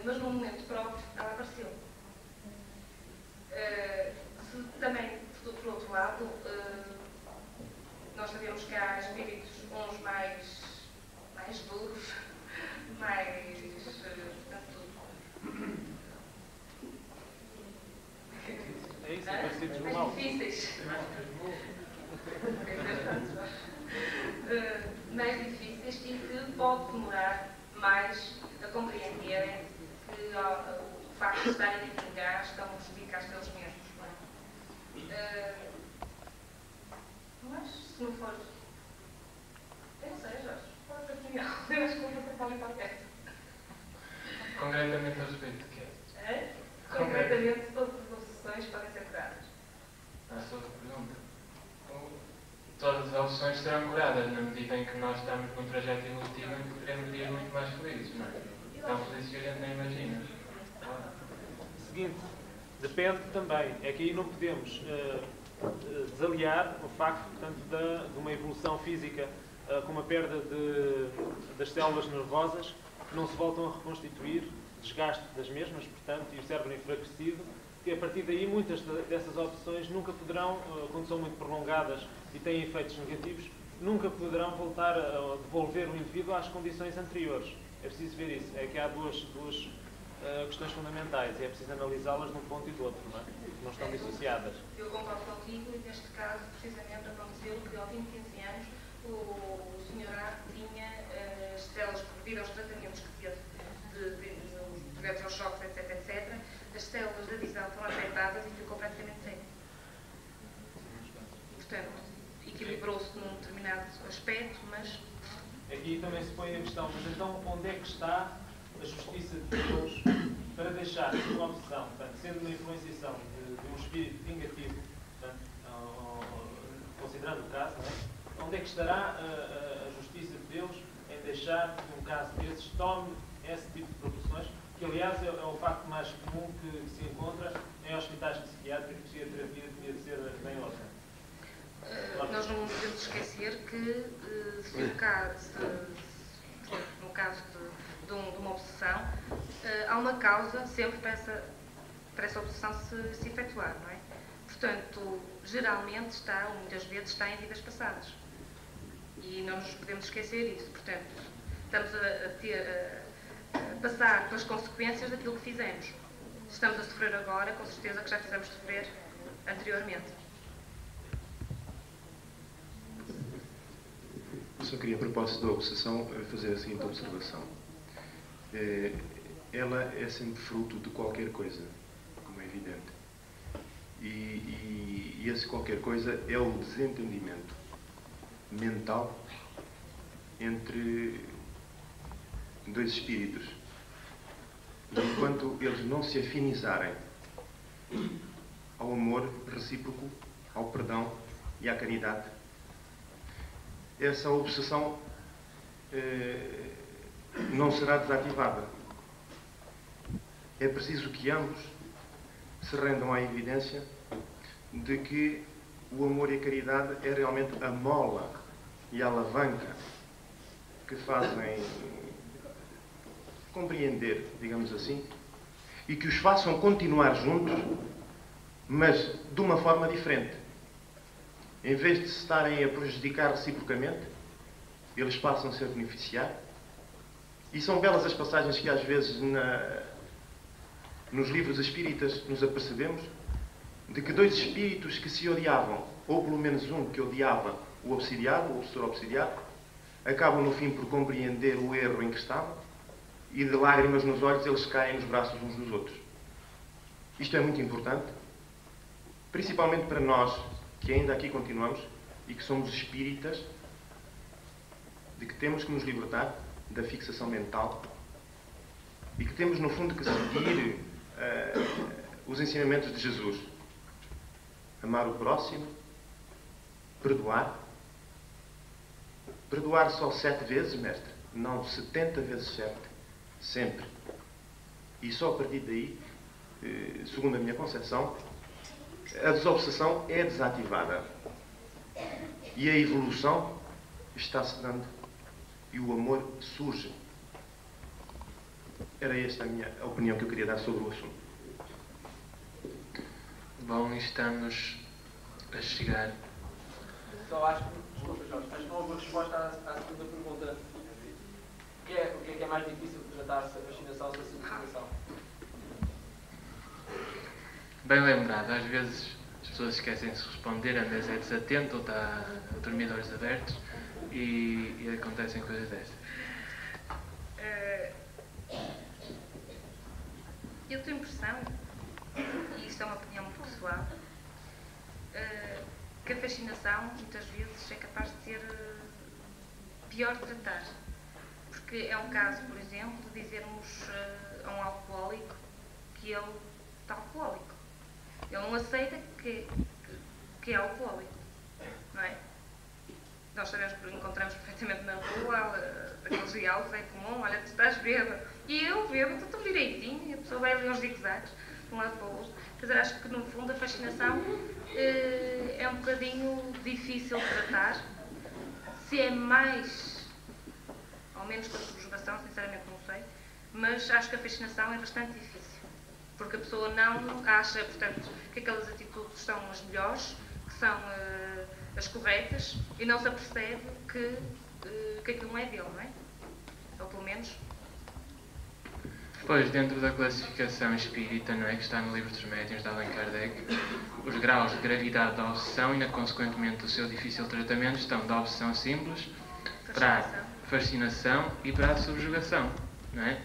H: Mas num momento próprio ela apareceu. Também, por outro lado, nós sabemos que há espíritos, uns mais duros, mais difíceis. Mais difíceis e que pode demorar mais a compreenderem que o facto de estarem em lugar estão justificados pelos mesmos. Mas, se não for... Eu não sei, Jorge. Qual é a tua opinião? Eu acho que vou passar para ali para perto.
D: Concretamente a respeito de quê?
H: Concretamente, todas as obsessões podem ser curadas.
D: Essa outra pergunta. Todas as obsessões serão curadas na medida em que nós estamos num trajeto evolutivo em que teremos dias muito mais felizes, não é? Tão felizes que a gente nem imagina.
F: Seguinte, depende também. É que aí não podemos desaliar o facto, portanto, de uma evolução física com uma perda das células nervosas que não se voltam a reconstituir, desgaste das mesmas, portanto, e o cérebro enfraquecido, que a partir daí muitas dessas obsessões nunca poderão, quando são muito prolongadas e têm efeitos negativos, nunca poderão voltar a devolver o indivíduo às condições anteriores. É preciso ver isso. É que há duas questões fundamentais e é preciso analisá-las de um ponto e do outro, não é? Não estão dissociadas.
H: Eu concordo contigo e neste caso, precisamente, aconteceu que ao fim de 15 anos o Sr. A tinha as células, devido aos tratamentos que teve de eletrochoques, etc., as células da visão foram afetadas e ficou praticamente cego. Portanto, equilibrou-se num determinado aspecto, mas...
F: Aqui também se põe a questão, mas então onde é que está a justiça de Deus para deixar uma obsessão, portanto, sendo uma influenciação de um espírito vingativo, portanto, considerando o caso, não é? Onde é que estará a justiça de Deus em deixar que um caso desses tome esse tipo de proporções, que aliás é o facto mais comum que se encontra em hospitais psiquiátricos e a terapia devia ser bem outra.
H: Nós não podemos esquecer que no caso de uma obsessão, há uma causa sempre para essa obsessão se efetuar, não é? Portanto, geralmente está, ou muitas vezes está em vidas passadas. E não nos podemos esquecer disso. Portanto, estamos a passar pelas consequências daquilo que fizemos. Se estamos a sofrer agora, com certeza que já fizemos sofrer anteriormente.
L: Eu só queria, a propósito da obsessão, fazer a seguinte observação. Ela é sempre fruto de qualquer coisa, como é evidente. E E esse qualquer coisa é o desentendimento mental entre dois espíritos. E enquanto eles não se afinizarem ao amor recíproco, ao perdão e à caridade, essa obsessão não será desativada. É preciso que ambos se rendam à evidência de que o amor e a caridade é realmente a mola e a alavanca que fazem compreender, digamos assim, e que os façam continuar juntos, mas de uma forma diferente. Em vez de se estarem a prejudicar reciprocamente, eles passam a ser beneficiar. E são belas as passagens que às vezes nos livros espíritas nos apercebemos de que dois espíritos que se odiavam, ou pelo menos um que odiava o obsidiado, o obsessor obsidiado, acabam no fim por compreender o erro em que estavam e de lágrimas nos olhos eles caem nos braços uns dos outros. Isto é muito importante, principalmente para nós que ainda aqui continuamos e que somos espíritas, de que temos que nos libertar da fixação mental e que temos no fundo que seguir os ensinamentos de Jesus. Amar o próximo, perdoar. Perdoar só 7 vezes, mestre? Não, 70 vezes 7. Sempre. E só a partir daí, segundo a minha concepção, a desobsessão é desativada. E a evolução está-se dando. E o amor surge. Era esta a opinião que eu queria dar sobre o assunto.
G: Bom, estamos a chegar.
M: Só acho que, desculpa Jorge, acho que não houve resposta à segunda pergunta. O que é mais difícil de tratar, se a fascinação ou se a subjugação?
G: Bem lembrado, às vezes as pessoas esquecem-se de responder, a mesa é desatenta ou está a dormir de olhos abertos e acontecem coisas dessas.
H: Eu tenho a impressão, e isto é uma opinião muito pessoal, que a fascinação muitas vezes é capaz de ser pior de tratar. Porque é um caso, por exemplo, de dizermos a um alcoólico que ele está alcoólico. Ele não aceita que é alcoólico, não é? Nós sabemos que encontramos perfeitamente na rua aqueles diálogos, é comum, olha, tu estás bêbado. E eu bêbado, estou direitinho, e a pessoa vai ali uns zigue-zagues de um lado para o outro. Quer dizer, acho que no fundo a fascinação é um bocadinho difícil de tratar. Se é mais ou menos que a subjugação, sinceramente não sei, mas acho que a fascinação é bastante difícil. Porque a pessoa não acha, portanto, que aquelas atitudes são as melhores, que são as corretas, e não se apercebe que aquilo não é dele, não é? Ou pelo menos.
G: Pois, dentro da classificação espírita, não é, que está no Livro dos Médiuns de Allan Kardec, os graus de gravidade da obsessão e, consequentemente, o seu difícil tratamento estão da obsessão simples para a fascinação e para a subjugação, não é?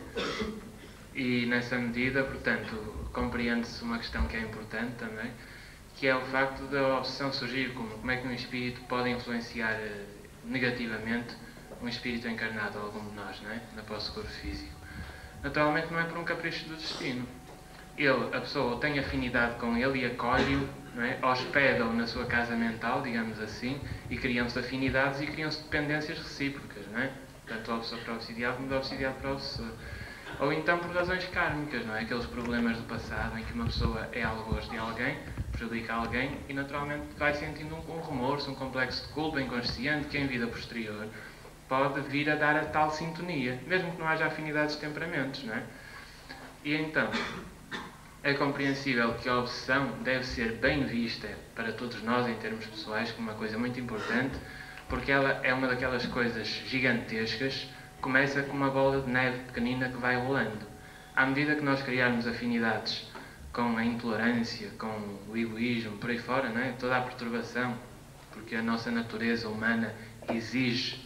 G: E, nessa medida, portanto, compreende-se uma questão que é importante também, que é o facto da obsessão surgir como é que um espírito pode influenciar negativamente um espírito encarnado, algum de nós, não é? Na pós-corpo físico. Naturalmente não é por um capricho do destino. A pessoa tem afinidade com ele e acolhe-o, não é? Hospeda-o na sua casa mental, digamos assim, e criam-se afinidades e criam-se dependências recíprocas, não é? Tanto o obsessor para o obsidiado como do obsidiado para o obsessor. Ou então por razões kármicas, não é? Aqueles problemas do passado em que uma pessoa é algoz de alguém, prejudica alguém e naturalmente vai sentindo um remorso, um complexo de culpa inconsciente que em vida posterior pode vir a dar a tal sintonia, mesmo que não haja afinidades de temperamentos, não é? E então, é compreensível que a obsessão deve ser bem vista para todos nós em termos pessoais como uma coisa muito importante, porque ela é uma daquelas coisas gigantescas, começa com uma bola de neve pequenina que vai rolando. À medida que nós criarmos afinidades com a intolerância, com o egoísmo, por aí fora, não é? Toda a perturbação, porque a nossa natureza humana exige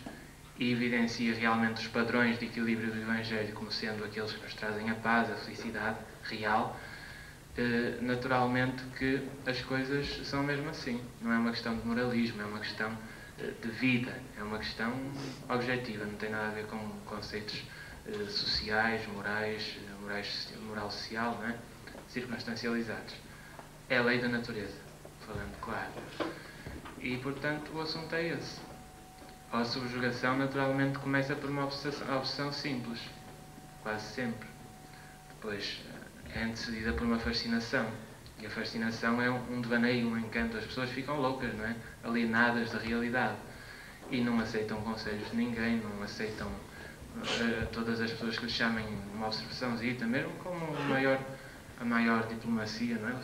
G: e evidencia realmente os padrões de equilíbrio do Evangelho como sendo aqueles que nos trazem a paz, a felicidade real, naturalmente que as coisas são mesmo assim. Não é uma questão de moralismo, é uma questão de vida, é uma questão objetiva, não tem nada a ver com conceitos sociais, moral social, não é? Circunstancializados. É a lei da natureza, falando claro. E, portanto, o assunto é esse. A subjugação, naturalmente, começa por uma obsessão simples, quase sempre. Depois é antecedida por uma fascinação. E a fascinação é um devaneio, um encanto. As pessoas ficam loucas, não é? Alienadas da realidade. E não aceitam conselhos de ninguém, não aceitam todas as pessoas que lhes chamem uma observaçãozita, mesmo como a maior diplomacia, não é?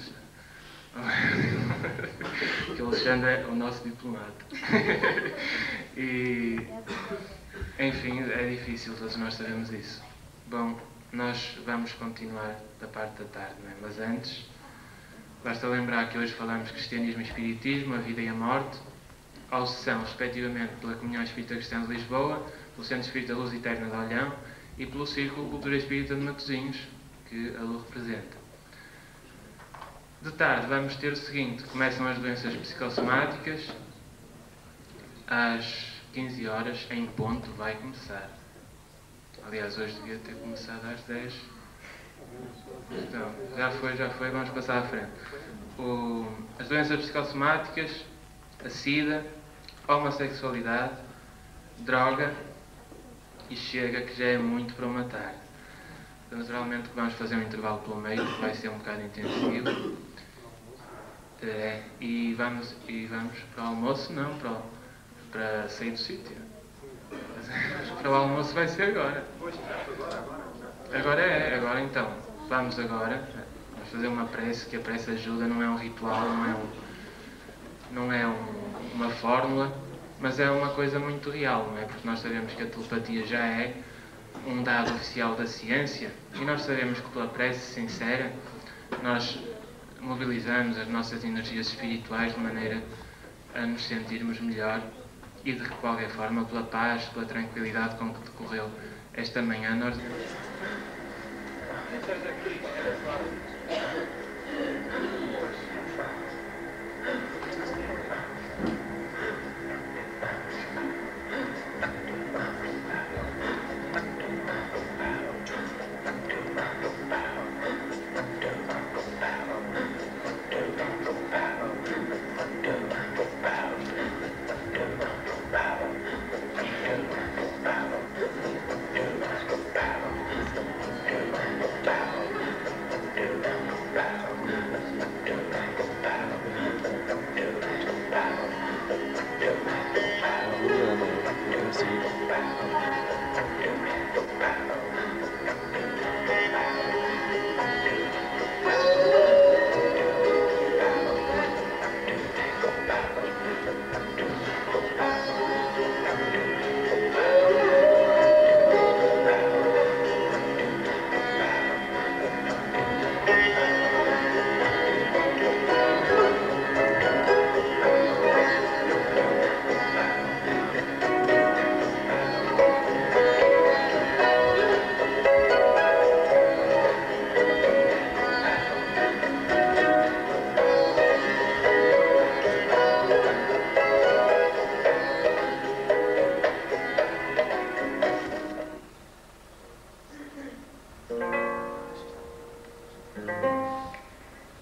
G: Que o Alexandre é o nosso diplomata. E, enfim, é difícil, todos nós sabemos isso. Bom, nós vamos continuar da parte da tarde, não é? Mas antes, basta lembrar que hoje falamos cristianismo e espiritismo, a vida e a morte, a obsessão, respectivamente, pela Comunhão Espírita Cristã de Lisboa, pelo Centro Espírita Luz Eterna de Olhão e pelo Círculo Cultura Espírita de Matosinhos, que a Luz representa. De tarde vamos ter o seguinte: começam as doenças psicossomáticas, às 15 horas, em ponto, vai começar. Aliás, hoje devia ter começado às 10. Então, já foi, vamos passar à frente. As doenças psicossomáticas, a SIDA, a homossexualidade, droga e chega, que já é muito para matar. Então, naturalmente que vamos fazer um intervalo pelo meio, que vai ser um bocado intensivo. E vamos para o almoço, não, para sair do sítio. Para o almoço vai ser agora. Agora então. Vamos agora fazer uma prece, que a prece ajuda, não é um ritual, não é uma fórmula, mas é uma coisa muito real, não é? Porque nós sabemos que a telepatia já é um dado oficial da ciência e nós sabemos que pela prece sincera nós mobilizamos as nossas energias espirituais de maneira a nos sentirmos melhor e de qualquer forma, pela paz, pela tranquilidade com que decorreu esta manhã, nós...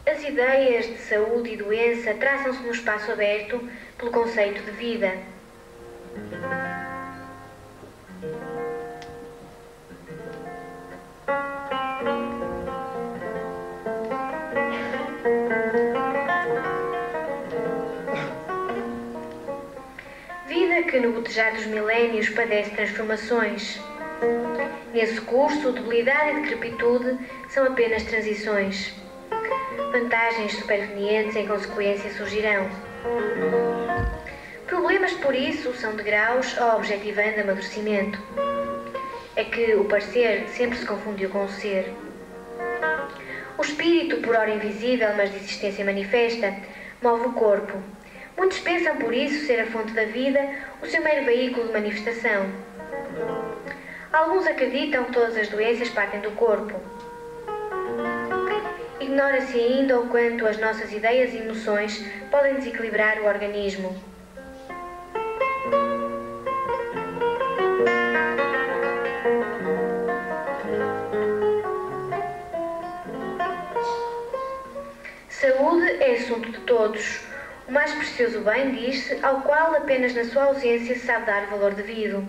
N: As ideias de saúde e doença traçam-se no espaço aberto pelo conceito de vida. Vida que no gotejar dos milénios padece transformações. Nesse curso, debilidade e decrepitude são apenas transições. Vantagens supervenientes em consequência surgirão. Problemas, por isso, são degraus ao objetivando amadurecimento. É que o parecer sempre se confundiu com o ser. O espírito, por ora invisível, mas de existência manifesta, move o corpo. Muitos pensam, por isso, ser a fonte da vida o seu mero veículo de manifestação. Alguns acreditam que todas as doenças partem do corpo. Ignora-se ainda o quanto as nossas ideias e emoções podem desequilibrar o organismo. Saúde é assunto de todos. O mais precioso bem, diz-se, ao qual apenas na sua ausência se sabe dar valor devido.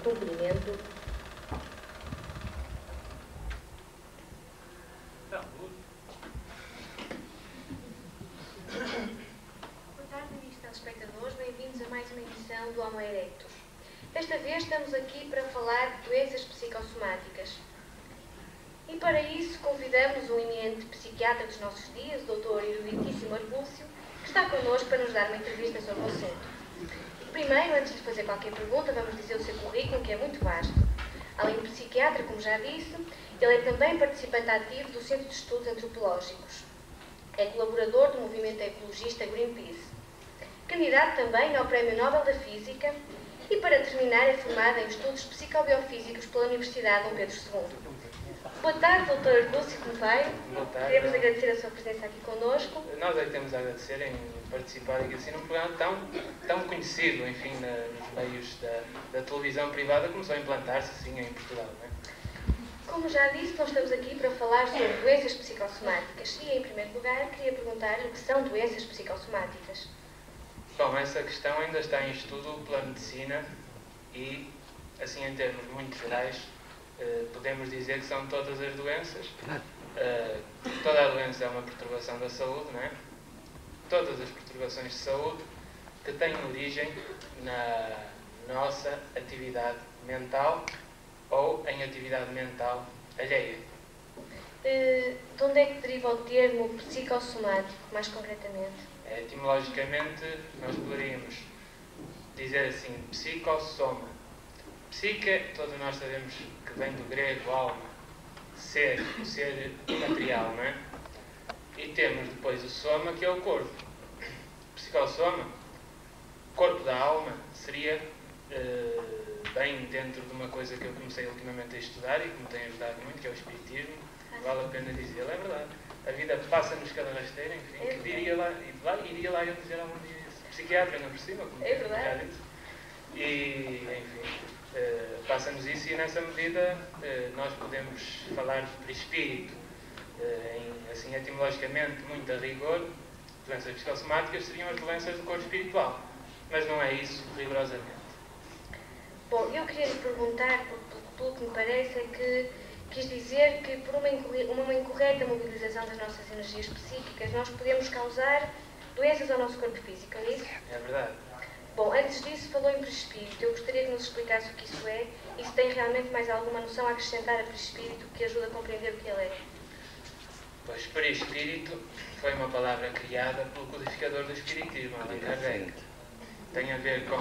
N: Cumprimento. Boa tarde, amigos telespectadores. Bem-vindos a mais uma edição do Homo Erectus. Desta vez estamos aqui para falar de doenças psicossomáticas. E para isso convidamos um eminente psiquiatra dos nossos dias, o Dr. Eruditíssimo Arbúcio, que está connosco para nos dar uma entrevista sobre o assunto. Primeiro, antes de fazer qualquer pergunta, vamos dizer o seu currículo, que é muito vasto. Além de psiquiatra, como já disse, ele é também participante ativo do Centro de Estudos Antropológicos. É colaborador do movimento ecologista Greenpeace. Candidato também ao Prémio Nobel da Física e, para terminar, é formado em Estudos Psicobiofísicos pela Universidade Dom Pedro II. Boa tarde, Dr. Arbúcio, como vai?
D: Boa tarde.
N: Queremos agradecer a sua presença aqui connosco.
D: Nós é que temos a agradecer em participar aqui assim num programa tão conhecido, enfim, nos meios da televisão privada, começou a implantar-se assim em Portugal, não é?
N: Como já disse, nós estamos aqui para falar sobre doenças psicossomáticas e, em primeiro lugar, queria perguntar-lhe o que são doenças psicossomáticas.
D: Bom, essa questão ainda está em estudo pela medicina e, assim, em termos muito gerais, podemos dizer que são todas as doenças. Toda a doença é uma perturbação da saúde, não é? Todas as perturbações de saúde que têm origem na nossa atividade mental ou em atividade mental alheia.
N: De onde é que deriva o termo psicossomático, mais concretamente?
D: Etimologicamente, nós poderíamos dizer assim, psicossoma. Psique, todos nós sabemos que vem do grego alma, ser, o ser material, não é? E temos depois o soma, que é o corpo. Psicossoma, corpo da alma, seria bem dentro de uma coisa que eu comecei ultimamente a estudar e que me tem ajudado muito, que é o espiritismo. Vale a pena dizer, é verdade. A vida passa-nos cada rasteira, enfim, que iria lá eu dizer algum dia isso. Psiquiatra, não por cima, como
N: é verdade.
D: E, enfim, passa-nos isso e nessa medida nós podemos falar de perispírito, assim, etimologicamente, muito a rigor. Doenças psicossomáticas seriam as doenças do corpo espiritual, mas não é isso rigorosamente.
N: Bom, eu queria lhe perguntar, pelo que me parece, é que quis dizer que por uma incorreta mobilização das nossas energias psíquicas nós podemos causar doenças ao nosso corpo físico, é isso?
D: É verdade.
N: Bom, antes disso falou em perispírito. Eu gostaria que nos explicasse o que isso é e se tem realmente mais alguma noção a acrescentar a perispírito que ajuda a compreender o que ele é.
D: Pois, perispírito foi uma palavra criada pelo codificador do espiritismo, Allan Kardec. Tem a ver com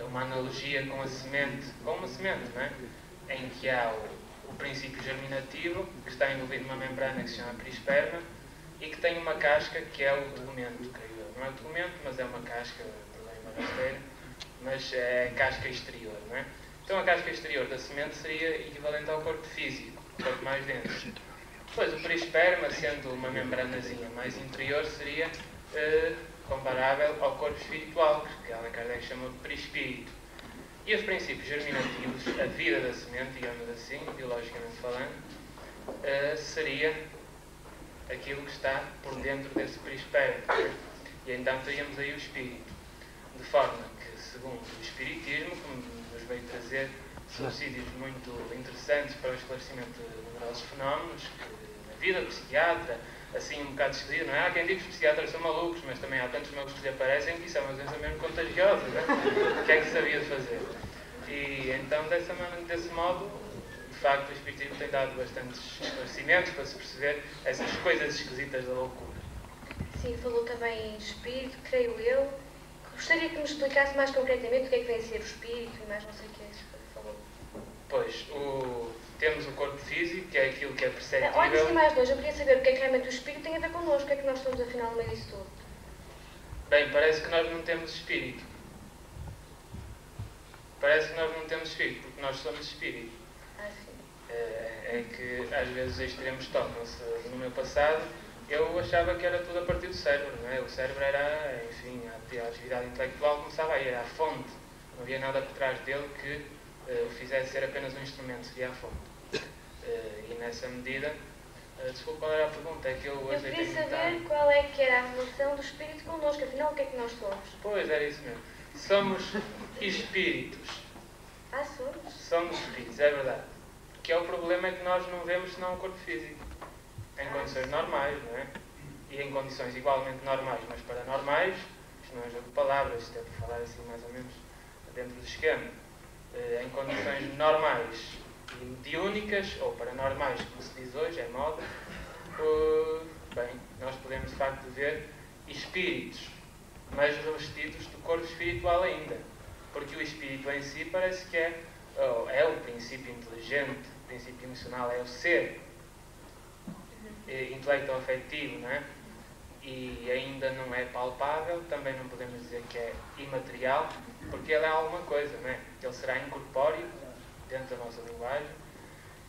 D: uma analogia com uma semente, não é? Em que há o princípio germinativo, que está envolvido numa membrana que se chama perisperma e que tem uma casca que é o tegumento, creio eu. Não é o tegumento, mas é uma casca, mas é a casca exterior, não é? Então a casca exterior da semente seria equivalente ao corpo físico, o corpo mais denso. Depois o perisperma, sendo uma membranazinha mais interior, seria comparável ao corpo espiritual, que Allan Kardec chamou de perispírito. E os princípios germinativos, a vida da semente, digamos assim, biologicamente falando, seria aquilo que está por dentro desse perisperma. E então teríamos aí o espírito. De forma que, segundo o espiritismo, que nos veio trazer subsídios muito interessantes para o esclarecimento de numerosos fenómenos, que na vida do psiquiatra, assim um bocado esquisito, não é? Há quem diga que os psiquiatras são malucos, mas também há tantos malucos que lhe aparecem que isso é uma doença mesmo contagiosa, não é? O que é que sabia fazer? E então, desse modo, facto o Espiritismo tem dado bastantes esclarecimentos para se perceber essas coisas esquisitas da loucura.
N: Sim, falou também em espírito, creio eu. Gostaria que me explicasse mais concretamente o que é que vem a ser o espírito e mais não sei o que é que falou.
D: Pois, temos o corpo físico, que é aquilo que é perceptível.
N: Olha, assim mais longe, eu queria saber o que é que realmente o espírito tem a ver connosco, o que é que nós estamos afinal no meio disso tudo.
D: Bem, parece que nós não temos espírito. Parece que nós não temos espírito, porque nós somos espírito.
N: Ah, sim.
D: É que às vezes extremos tocam-se. No meu passado, eu achava que era tudo a partir do cérebro, não é? O cérebro era, enfim, a atividade intelectual começava aí, era a fonte. Não havia nada por trás dele que o fizesse ser apenas um instrumento, seria a fonte. E nessa medida, desculpa, qual era a pergunta? É que eu
N: queria saber qual é que era a relação do espírito connosco, afinal o que é que nós somos?
D: Pois, era isso mesmo. Somos espíritos.
N: Ah, somos?
D: Somos espíritos, é verdade. Que é o problema é que nós não vemos senão o corpo físico. Em condições normais, não é? E em condições igualmente normais, mas paranormais, isto não é jogo de palavras, isto é para falar assim mais ou menos dentro do esquema. Em condições normais e mediúnicas, ou paranormais, como se diz hoje, é moda, bem, nós podemos de facto ver espíritos, mas revestidos do corpo espiritual ainda. Porque o espírito em si parece que é o princípio inteligente, o princípio emocional, é o ser intelecto-afetivo, não é? E ainda não é palpável, também não podemos dizer que é imaterial, porque ele é alguma coisa, não é? Ele será incorpóreo dentro da nossa linguagem,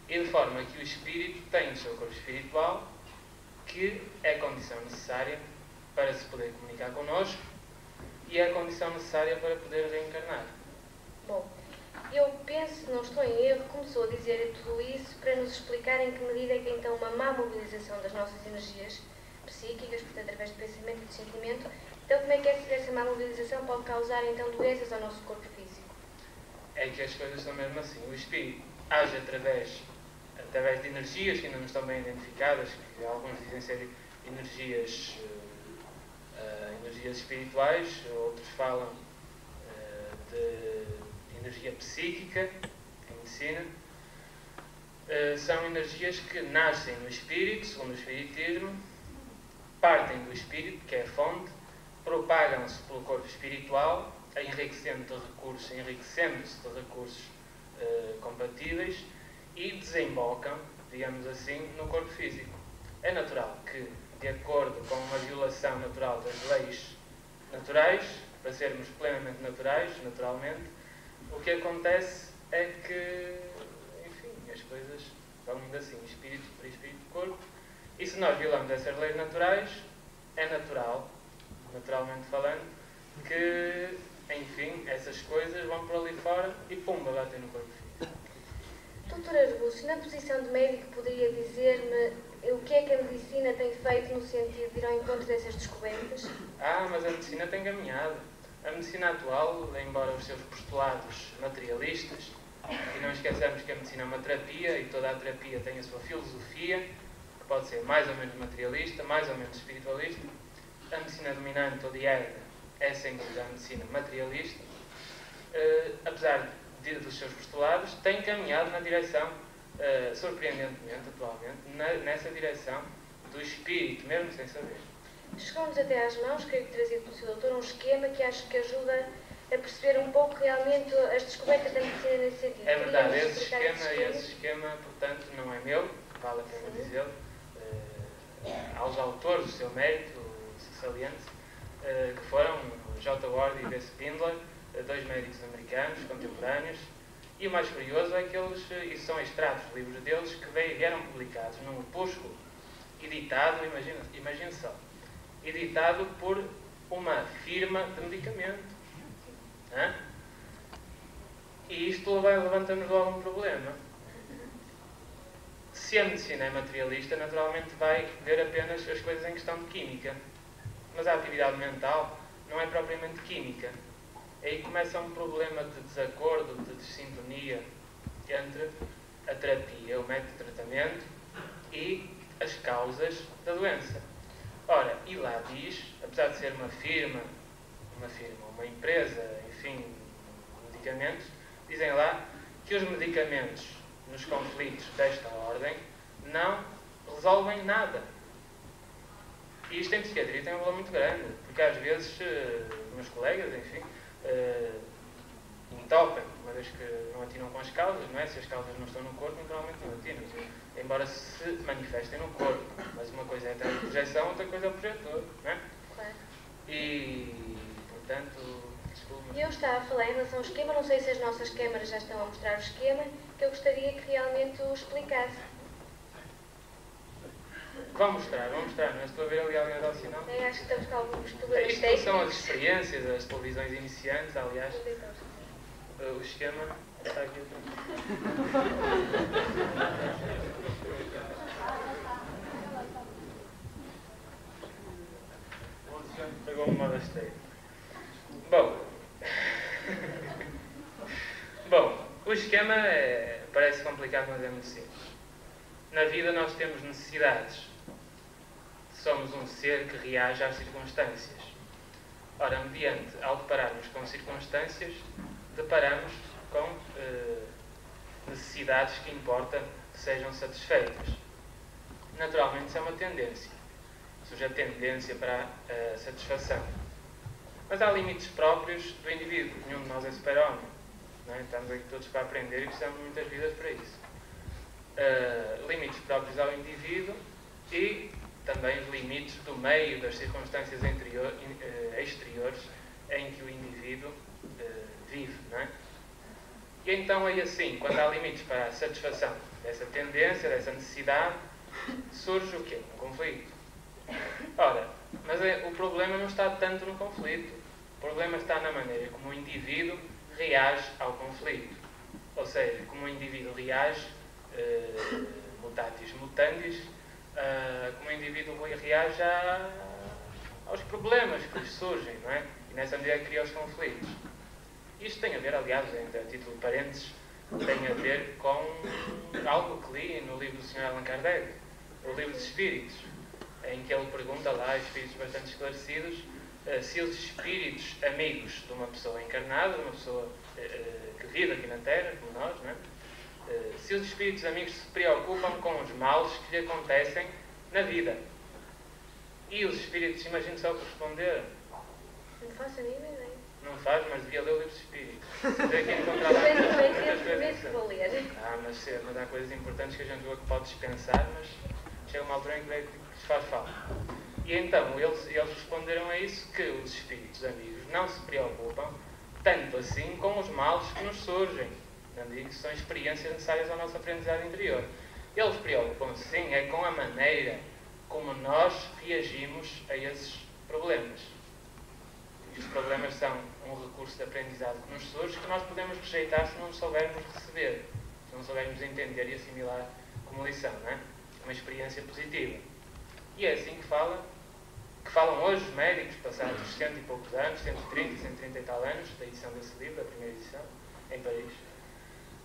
D: e de forma que o espírito tem o seu corpo espiritual, que é a condição necessária para se poder comunicar connosco e é a condição necessária para poder reencarnar.
N: Bom, eu penso, não estou em erro, começou a dizer tudo isso para nos explicar em que medida é que então uma má mobilização das nossas energias psíquicas, portanto através do pensamento e do sentimento, então como é que essa má mobilização pode causar então doenças ao nosso corpo físico?
D: É que as coisas são mesmo assim. O espírito age através de energias que ainda não estão bem identificadas, que alguns dizem ser energias espirituais, outros falam de energia psíquica, em medicina. São energias que nascem no espírito, segundo o espiritismo, partem do espírito, que é a fonte, propagam-se pelo corpo espiritual, enriquecendo-se de recursos compatíveis e desembocam, digamos assim, no corpo físico. É natural que, de acordo com uma violação natural das leis naturais, para sermos plenamente naturais, naturalmente, o que acontece é que, enfim, as coisas vão indo assim, espírito, perispírito, corpo, e se nós violamos essas leis naturais, é natural, naturalmente falando, que, enfim, essas coisas vão por ali fora e pumba, batem no corpo físico.
N: Doutor Arbúcio, na posição de médico, poderia dizer-me o que é que a medicina tem feito no sentido de ir ao encontro dessas descobertas?
D: Mas a medicina tem caminhado. A medicina atual, embora os seus postulados materialistas, e não esqueçamos que a medicina é uma terapia e toda a terapia tem a sua filosofia, que pode ser mais ou menos materialista, mais ou menos espiritualista, a medicina dominante ou dieta é sem dúvida a medicina materialista, apesar dos seus postulados, tem caminhado na direção, surpreendentemente, atualmente, nessa direção do espírito, mesmo sem saber.
N: Chegou-nos até às mãos, creio que trazido pelo Sr. Doutor, um esquema que acho que ajuda a perceber um pouco realmente as descobertas da medicina nesse sentido.
D: É verdade, esse esquema, portanto, não é meu, vale a pena dizê-lo, aos autores do seu mérito, saliente, que foram J. Ward e B. Spindler, dois médicos americanos contemporâneos, e o mais curioso é que eles, e são extratos de livros deles que vieram publicados num opúsculo editado, imagine só, editado por uma firma de medicamentos. E isto levanta-nos logo um problema. Se a medicina é materialista, naturalmente vai ver apenas as coisas em questão de química. Mas a atividade mental não é propriamente química. Aí começa um problema de desacordo, de desintonia entre a terapia, o método de tratamento e as causas da doença. Ora, e lá diz, apesar de ser uma empresa, enfim, medicamentos, dizem lá que os medicamentos nos conflitos desta ordem não resolvem nada. E isto em psiquiatria tem um valor muito grande, porque às vezes meus colegas, enfim, entopem, uma vez que não atinam com as causas, não é? Se as causas não estão no corpo, naturalmente não atinam, embora se manifestem no corpo. Mas uma coisa é a projeção, outra coisa é o projetor, não é?
N: Claro.
D: E, portanto, desculpa.
N: Eu estava a falar em relação ao esquema, não sei se as nossas câmaras já estão a mostrar o esquema, que eu gostaria que realmente o explicasse.
D: Vão mostrar, não é? Estou a ver ali alguém a dar o sinal.
N: Acho que estamos com alguns problemas
D: Isto
N: técnicos.
D: são as experiências das televisões iniciantes, aliás. O esquema está aqui atrás. Pegou uma rasteira. Bom, o esquema parece complicado, mas é muito simples. Na vida nós temos necessidades. Somos um ser que reage às circunstâncias. Ora, ao depararmos com circunstâncias, deparamos com necessidades que importa que sejam satisfeitas. Naturalmente, isso é uma tendência. Surge a tendência para a satisfação. Mas há limites próprios do indivíduo. Nenhum de nós é super-homem. Não é? Estamos aqui todos para aprender e precisamos de muitas vidas para isso. Limites próprios ao indivíduo e também os limites do meio, das circunstâncias exteriores em que o indivíduo vive, não é? E então, aí assim, quando há limites para a satisfação dessa tendência, dessa necessidade, surge o quê? Um conflito. Ora, mas o problema não está tanto no conflito. O problema está na maneira como o indivíduo reage ao conflito. Ou seja, como o indivíduo reage, mutatis mutandis, como o indivíduo reage aos problemas que lhes surgem, não é? E nessa medida cria os conflitos. Isto tem a ver, aliás, a título de parênteses, tem a ver com algo que li no livro do Sr. Allan Kardec, o livro dos Espíritos, em que ele pergunta lá, espíritos bastante esclarecidos, se os espíritos amigos de uma pessoa encarnada, de uma pessoa que vive aqui na Terra, como nós, não é? Se os espíritos amigos se preocupam com os males que lhe acontecem na vida. E os espíritos, imagino só o que responderam.
N: Não faço a mínima ideia.
D: Não faz, mas devia ler o livro dos espíritos. Tem que encontrar lá muitas coisas.
N: Vou ler.
D: Mas há coisas importantes que a gente pode dispensar, mas chega uma altura em que se faz falta. E então, eles responderam a isso, que os espíritos amigos não se preocupam tanto assim com os males que nos surgem. Não digo que são experiências necessárias ao nosso aprendizado interior. Eles preocupam-se, sim, é com a maneira como nós reagimos a esses problemas. Os problemas são um recurso de aprendizado que nos surge, que nós podemos rejeitar se não soubermos receber, se não soubermos entender e assimilar como lição, não é? Uma experiência positiva. E é assim que falam hoje os médicos, passados 100 e poucos anos, 130, 130 e tal anos, da edição desse livro, da primeira edição, em Paris.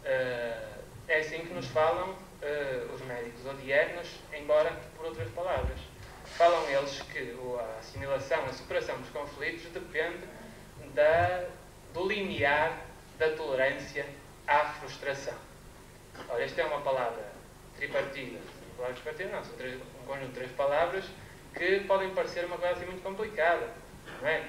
D: É assim que nos falam os médicos odiernos, embora por outras palavras. Falam eles que a assimilação, a superação dos conflitos depende do limiar da tolerância à frustração. Ora, esta é uma palavra tripartida. São um conjunto de 3 palavras que podem parecer uma coisa assim muito complicada, não é?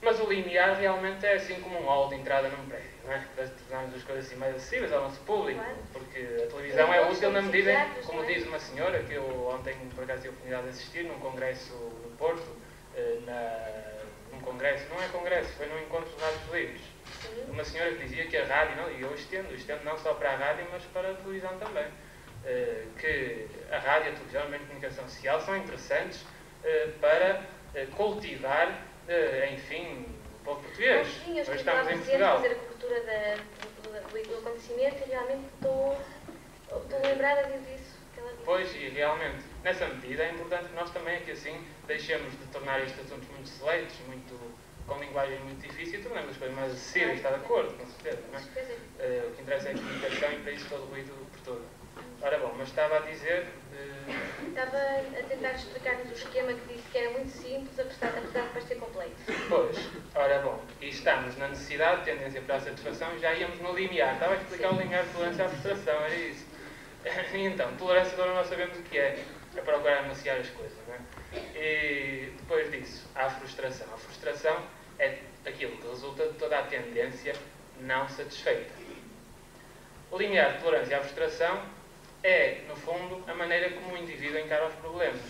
D: Mas o limiar realmente é assim como um hall de entrada num prédio, não é? Para tornarmos as coisas assim mais acessíveis ao nosso público, porque a televisão é útil na medida em, como diz uma senhora, que eu ontem por acaso tive a oportunidade de assistir num congresso no Porto, num congresso, não é congresso, foi num encontro de rádios livres. Uma senhora que dizia que a rádio, não, e eu estendo não só para a rádio, mas para a televisão também, que a rádio, a televisão, a meio de comunicação social são interessantes para cultivar, enfim, o povo português.
N: Sim, eu
D: estamos em Portugal.
N: fazer a cobertura do acontecimento e realmente estou lembrada disso.
D: Pois, e realmente, nessa medida, é importante que nós também aqui assim deixemos de tornar estes assuntos muito seleitos, com linguagem muito difícil, e tornemos as coisas mais acessíveis, está de acordo, com certeza, não é? O que interessa é a comunicação e para isso todo o ruído por todo. Ora bom, mas estava a dizer...
N: Estava a tentar explicar-nos o esquema que disse que era muito simples, apesar de parecer complexo.
D: Pois, ora bom, e estamos na necessidade, tendência para a satisfação, e já íamos no limiar. Estava a explicar o limiar de tolerância à frustração, era isso. Então, tolerância toda nós sabemos o que é procurar anunciar as coisas, não é? E depois disso, há a frustração. A frustração é aquilo que resulta de toda a tendência não satisfeita. O limiar de tolerância à frustração é, no fundo, a maneira como o indivíduo encara os problemas,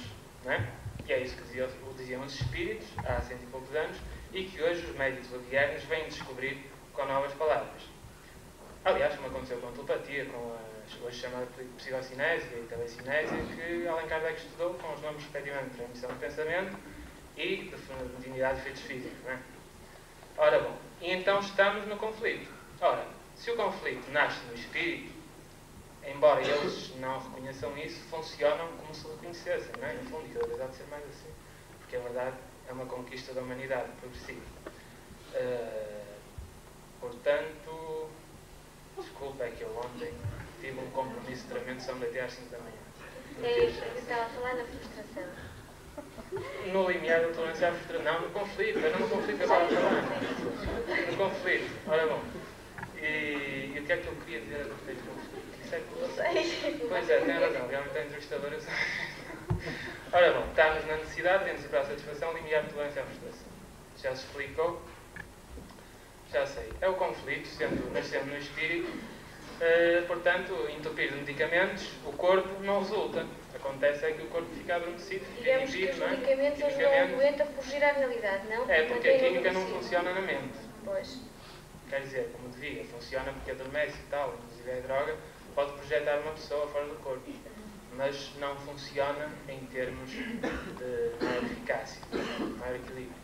D: não é? E é isso que diziam os espíritos há 100 e poucos anos e que hoje os médicos ludianos vêm descobrir com novas palavras. Aliás, como aconteceu com a telepatia, com a hoje chamada psicocinésia e telecinésia, que Allan Kardec estudou com os nomes respectivamente de transmissão de pensamento e de mediunidade de efeitos físicos, não é? Ora bom, e então estamos no conflito. Ora, se o conflito nasce no espírito, embora eles não reconheçam isso, funcionam como se reconhecessem, não é? No fundo, cada vez há de ser mais assim. Porque a verdade é uma conquista da humanidade progressiva. Portanto, desculpa, é que eu ontem tive um compromisso tremendo, só me deitei às 5 da manhã.
N: É isso que estava a falar da frustração.
D: No limiar da tolerância à frustração. Não, no conflito. Era no conflito que eu estava a falar. No conflito. Ora bom. E o que é que eu queria dizer a respeito do conflito? Isso é que eu sei. Pois é, tem razão. Realmente é entrevistador, eu sei. Ora bom, estamos na necessidade, temos para a satisfação, limiar de tolerância à frustração. Já se explicou? Já sei. É o conflito, nascendo no espírito. Portanto, entupir de medicamentos, o corpo não resulta. Acontece é que o corpo fica adormecido, fica
N: digamos inibido, que os medicamentos ajudam o doente a fugir à realidade, não?
D: É, porque a química não funciona na mente.
N: Pois.
D: Quer dizer, como devia, funciona porque adormece e tal, inclusive a droga pode projetar uma pessoa fora do corpo. Mas não funciona em termos de maior eficácia, maior equilíbrio.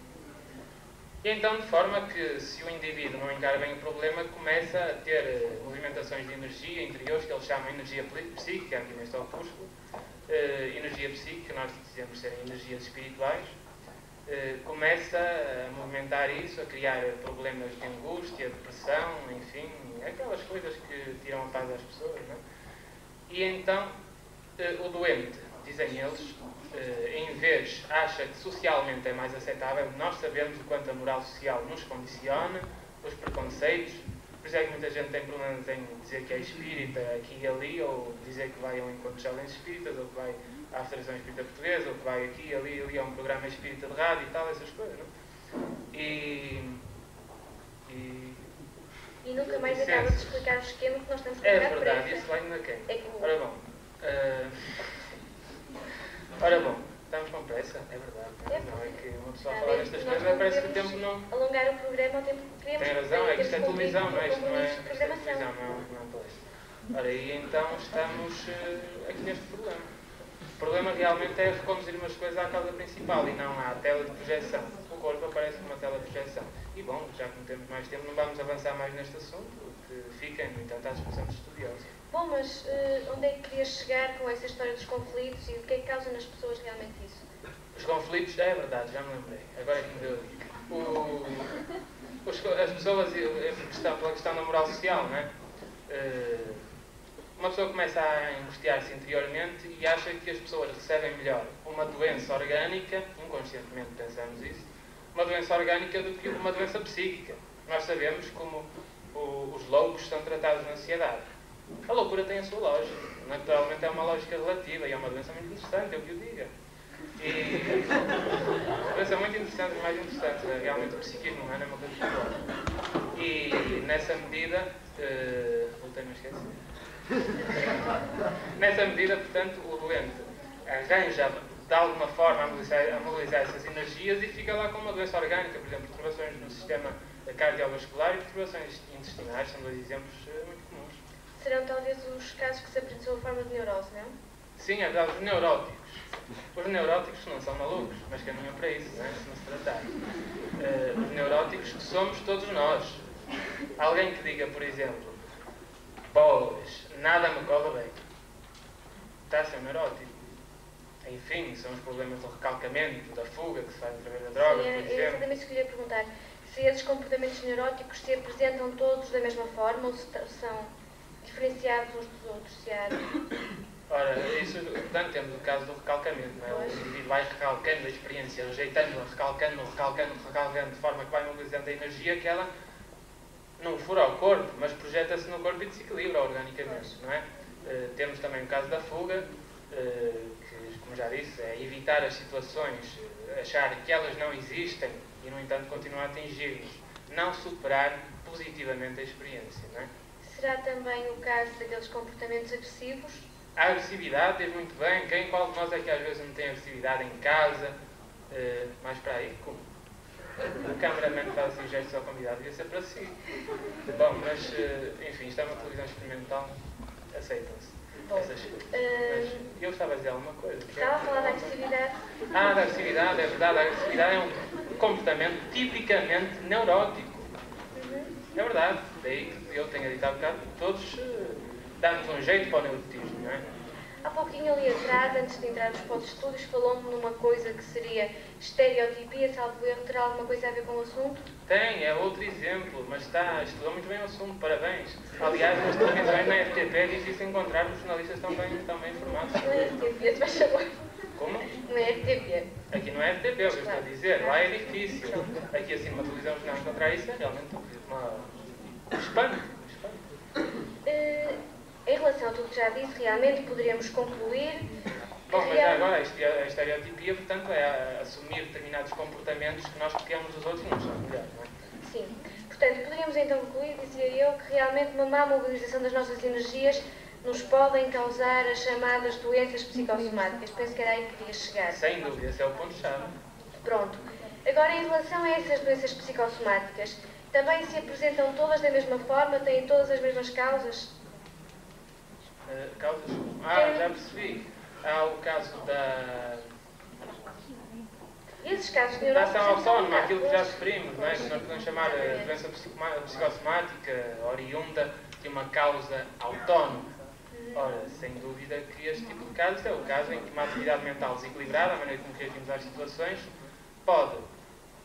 D: E então, de forma que, se o indivíduo não encara bem o problema, começa a ter movimentações de energia interiores, que eles chamam energia psíquica, aqui neste opúsculo, energia psíquica, nós dizemos serem energias espirituais, começa a movimentar isso, a criar problemas de angústia, depressão, enfim, aquelas coisas que tiram a paz às pessoas, não é? E então, o doente, dizem eles, em vez, acha que socialmente é mais aceitável, nós sabemos o quanto a moral social nos condiciona, os preconceitos, por isso é que muita gente tem problemas em dizer que é espírita aqui e ali, ou dizer que vai a um encontro de jovens espíritas, ou que vai à Federação Espírita Portuguesa, ou que vai aqui, ali a um programa espírita de rádio e tal, essas coisas, não? E
N: nunca mais acaba de explicar o esquema que nós estamos a
D: explicar. É verdade, isso vai ainda quem? Ora bom. Ora bom, estamos com pressa, é verdade. Não é que uma pessoa a falar destas coisas parece que o tempo não...
N: alongar o programa ao tempo que queremos.
D: Tem razão, é que isto é televisão, não é? Isto não é televisão, não é palestra. Ora, e então estamos aqui neste problema. O problema realmente é reconduzir umas coisas à causa principal e não à tela de projeção. O corpo aparece como uma tela de projeção. E bom, já que não temos mais tempo, não vamos avançar mais neste assunto, que fiquem, no entanto, à disposição dos estudiosos.
N: Bom, mas onde é que querias chegar com essa história dos conflitos e o que é que causa nas pessoas realmente isso?
D: Os conflitos, é verdade, já me lembrei. Agora é que me deu a dica. As pessoas, pela questão da moral social, não é? Uma pessoa começa a angustiar-se interiormente e acha que as pessoas recebem melhor uma doença orgânica, inconscientemente pensamos isso, uma doença orgânica do que uma doença psíquica. Nós sabemos como os loucos são tratados na sociedade. A loucura tem a sua lógica. Naturalmente é uma lógica relativa e é uma doença muito interessante, eu que o diga. E uma doença muito interessante, mais interessante. Realmente o psiquismo humano é uma coisa muito boa. E nessa medida, voltei-me a esquecer. Nessa medida, portanto, o doente arranja de alguma forma a mobilizar essas energias e fica lá com uma doença orgânica, por exemplo, perturbações no sistema cardiovascular e perturbações intestinais, são dois exemplos muito comuns.
N: Serão talvez os casos que se apresentam a forma de neurose, não?
D: Sim, é verdade, os neuróticos. Os neuróticos não são malucos, mas caminham para isso, não é? Se não se tratar. Os neuróticos que somos todos nós. Alguém que diga, por exemplo, pois, nada me corre bem. Está a ser um neurótico. Enfim, são os problemas do recalcamento, da fuga que se faz através da droga, por exemplo.
N: É exatamente isso que eu ia perguntar. Se esses comportamentos neuróticos se apresentam todos da mesma forma ou se são diferenciados uns dos outros, se há...
D: Ora, isso, portanto, temos o caso do recalcamento, não é? O indivíduo vai recalcando a experiência, rejeitando-a, recalcando, de forma que vai mobilizando a energia que ela não fura ao corpo, mas projeta-se no corpo e desequilibra organicamente, não é? Temos também o caso da fuga, que, como já disse, é evitar as situações, achar que elas não existem e, no entanto, continuar a atingir-nos, não superar positivamente a experiência, não é?
N: Será também o caso daqueles comportamentos agressivos?
D: A agressividade, diz muito bem, qual de nós é que às vezes não tem agressividade em casa, mais para aí, como o cameraman faz assim gestos ao convidado, devia ser para si. Bom, mas, enfim, isto é uma televisão experimental, aceitam-se essas coisas. Mas eu estava a dizer alguma coisa.
N: Estava a falar da agressividade?
D: Da agressividade, é verdade, a agressividade é um comportamento tipicamente neurótico. É verdade, daí que eu tenho dito há bocado, todos damos um jeito para o neurotismo, não é?
N: Há pouquinho ali atrás, antes de entrarmos para os estúdios, falou-me numa coisa que seria estereotipia, salvo erro, terá alguma coisa a ver com o assunto?
D: Tem, é outro exemplo, mas estudou muito bem o assunto, parabéns. Aliás, nas televisões na RTP é difícil encontrar os jornalistas tão bem informados.
N: Não é RTP, tu vais saber.
D: Como?
N: Não é RTP.
D: Aqui não é RTP, é o que eu estou a dizer, lá é difícil. Aqui assim numa televisão não encontrar isso é realmente um espanto.
N: Em relação a tudo que já disse, realmente poderíamos concluir...
D: Bom, mas agora a estereotipia, portanto, é assumir determinados comportamentos que nós copiamos dos outros e não são melhores, não é?
N: Sim. Portanto, poderíamos então concluir, dizia eu, que realmente uma má mobilização das nossas energias nos podem causar as chamadas doenças psicossomáticas. Penso que era aí que queria chegar.
D: Sem dúvida, esse é o ponto-chave.
N: Pronto. Agora, em relação a essas doenças psicossomáticas, também se apresentam todas da mesma forma? Têm todas as mesmas causas?
D: Causas? Já percebi. Há o caso da...
N: Esses casos de
D: da ação autónoma, aquilo que já referimos, não é? Que nós podemos chamar a doença psicossomática oriunda de uma causa autónoma. Ora, sem dúvida que este tipo de casos é o caso em que uma atividade mental desequilibrada, a maneira como reagimos às situações, pode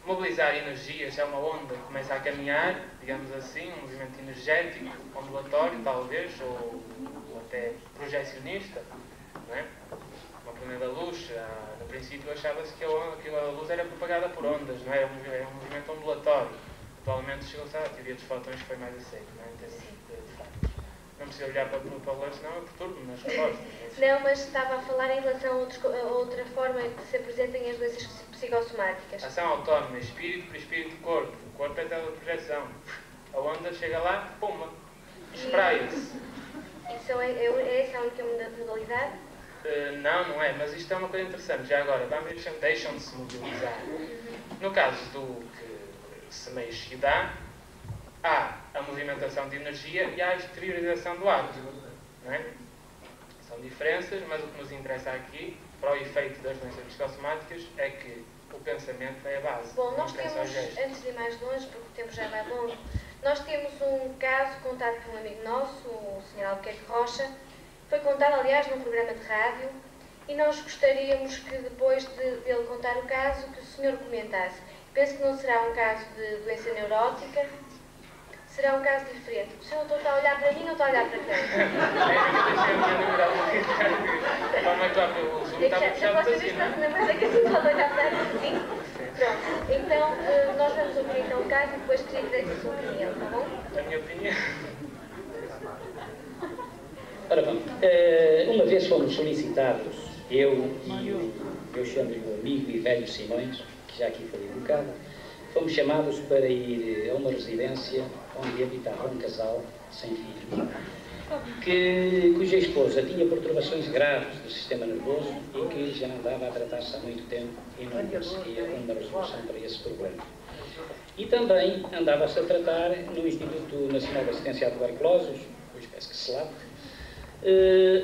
D: mobilizar energias, é uma onda que começa a caminhar, digamos assim, um movimento energético, ondulatório talvez, ou até projecionista, não é? Uma primeira luz, no princípio achava-se que a luz era propagada por ondas, não é? É um movimento ondulatório. Atualmente chegou-se à teoria dos fotões que foi mais aceito, não é? Em termos de factos. Não precisa olhar para o lance, senão eu perturbo nas respostas.
N: Não, mas estava a falar em relação a outra forma em que se apresentem as doenças psicossomáticas.
D: Ação autónoma, espírito para espírito, corpo. O corpo é teleprojeção. A onda chega lá, puma, espraia-se.
N: Isso é essa a única modalidade?
D: Não é, mas isto é uma coisa interessante. Já agora, deixam-se mobilizar. No caso do que se mexe e dá, há a movimentação de energia e há a exteriorização do ato. Não é? São diferenças, mas o que nos interessa aqui, para o efeito das doenças psicossomáticas, é que o pensamento é a base.
N: Bom, nós temos, antes de ir mais longe, porque o tempo já vai longo, nós temos um caso contado por um amigo nosso, o Sr. Albuquerque Rocha. Foi contado, aliás, num programa de rádio, e nós gostaríamos que, depois dele contar o caso, que o senhor comentasse. Penso que não será um caso de doença neurótica, será um caso diferente. O senhor doutor está a olhar para mim ou está a olhar para quem? Mas é que assim pode olhar para mim. Pronto, então nós vamos ouvir então o caso e depois queria que desse a sua opinião, está bom?
D: A minha opinião.
O: Ora bem, uma vez fomos solicitados, eu e o meu xandro amigo e velho Simões, que já aqui foi educado, fomos chamados para ir a uma residência onde habitava um casal sem filhos, cuja esposa tinha perturbações graves do sistema nervoso e que já andava a tratar-se há muito tempo e não conseguia uma resolução para esse problema. E também andava-se a tratar no Instituto Nacional de Assistência à Tuberculose, uma espécie que se lava,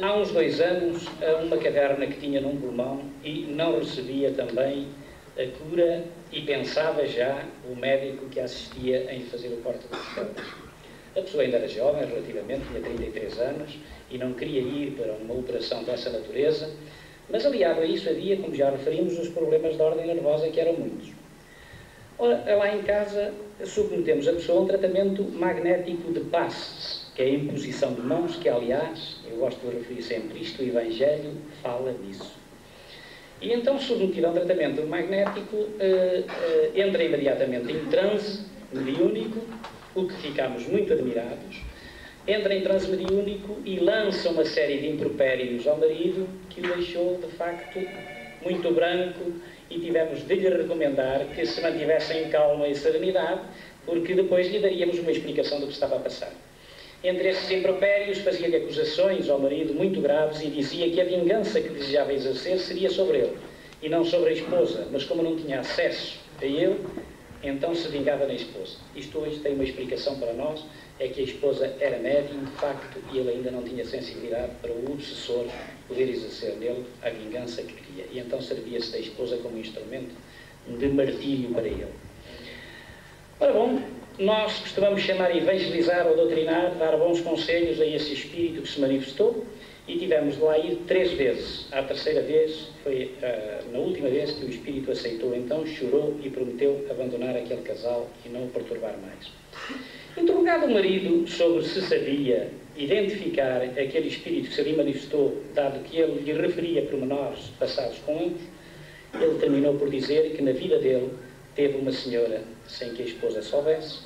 O: há uns 2 anos, a uma caverna que tinha num pulmão e não recebia também a cura e pensava já o médico que assistia em fazer o corte dos células. A pessoa ainda era jovem, relativamente, tinha 33 anos e não queria ir para uma operação dessa natureza, mas aliado a isso havia, como já referimos, os problemas de ordem nervosa que eram muitos. Ora, lá em casa submetemos a pessoa a um tratamento magnético de passes, que é a imposição de mãos, que aliás, eu gosto de referir sempre isto, o Evangelho fala disso. E então, submetido a um tratamento magnético, entra imediatamente em transe mediúnico, o que ficamos muito admirados, entra em transe mediúnico e lança uma série de impropérios ao marido que o deixou, de facto, muito branco, e tivemos de lhe recomendar que se mantivesse em calma e serenidade, porque depois lhe daríamos uma explicação do que estava a passar. Entre estes impropérios, fazia-lhe acusações ao marido muito graves e dizia que a vingança que desejava exercer seria sobre ele, e não sobre a esposa, mas como não tinha acesso a ele, então se vingava na esposa. Isto hoje tem uma explicação para nós, é que a esposa era médium, de facto, e ele ainda não tinha sensibilidade para o obsessor poder exercer nele a vingança que queria. E então servia-se da esposa como instrumento de martírio para ele. Ora bom, nós costumamos chamar evangelizar ou doutrinar, dar bons conselhos a esse espírito que se manifestou, e tivemos de lá ir 3 vezes. A terceira vez foi na última vez que o espírito aceitou, então chorou e prometeu abandonar aquele casal e não o perturbar mais. Interrogado o marido sobre se sabia identificar aquele espírito que se ali manifestou, dado que ele lhe referia pormenores passados com ambos, ele terminou por dizer que na vida dele teve uma senhora, sem que a esposa soubesse,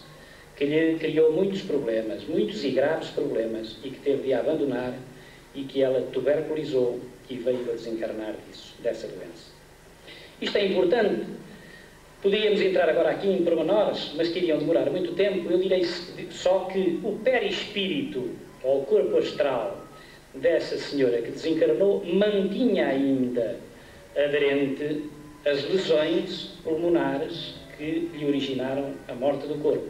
O: que lhe criou muitos problemas, muitos e graves problemas, e que teve de a abandonar, e que ela tuberculizou e veio a desencarnar dessa doença. Isto é importante. Podíamos entrar agora aqui em pormenores, mas que iriam demorar muito tempo. Eu direi só que o perispírito, ou o corpo astral dessa senhora que desencarnou, mantinha ainda aderente as lesões pulmonares que lhe originaram a morte do corpo.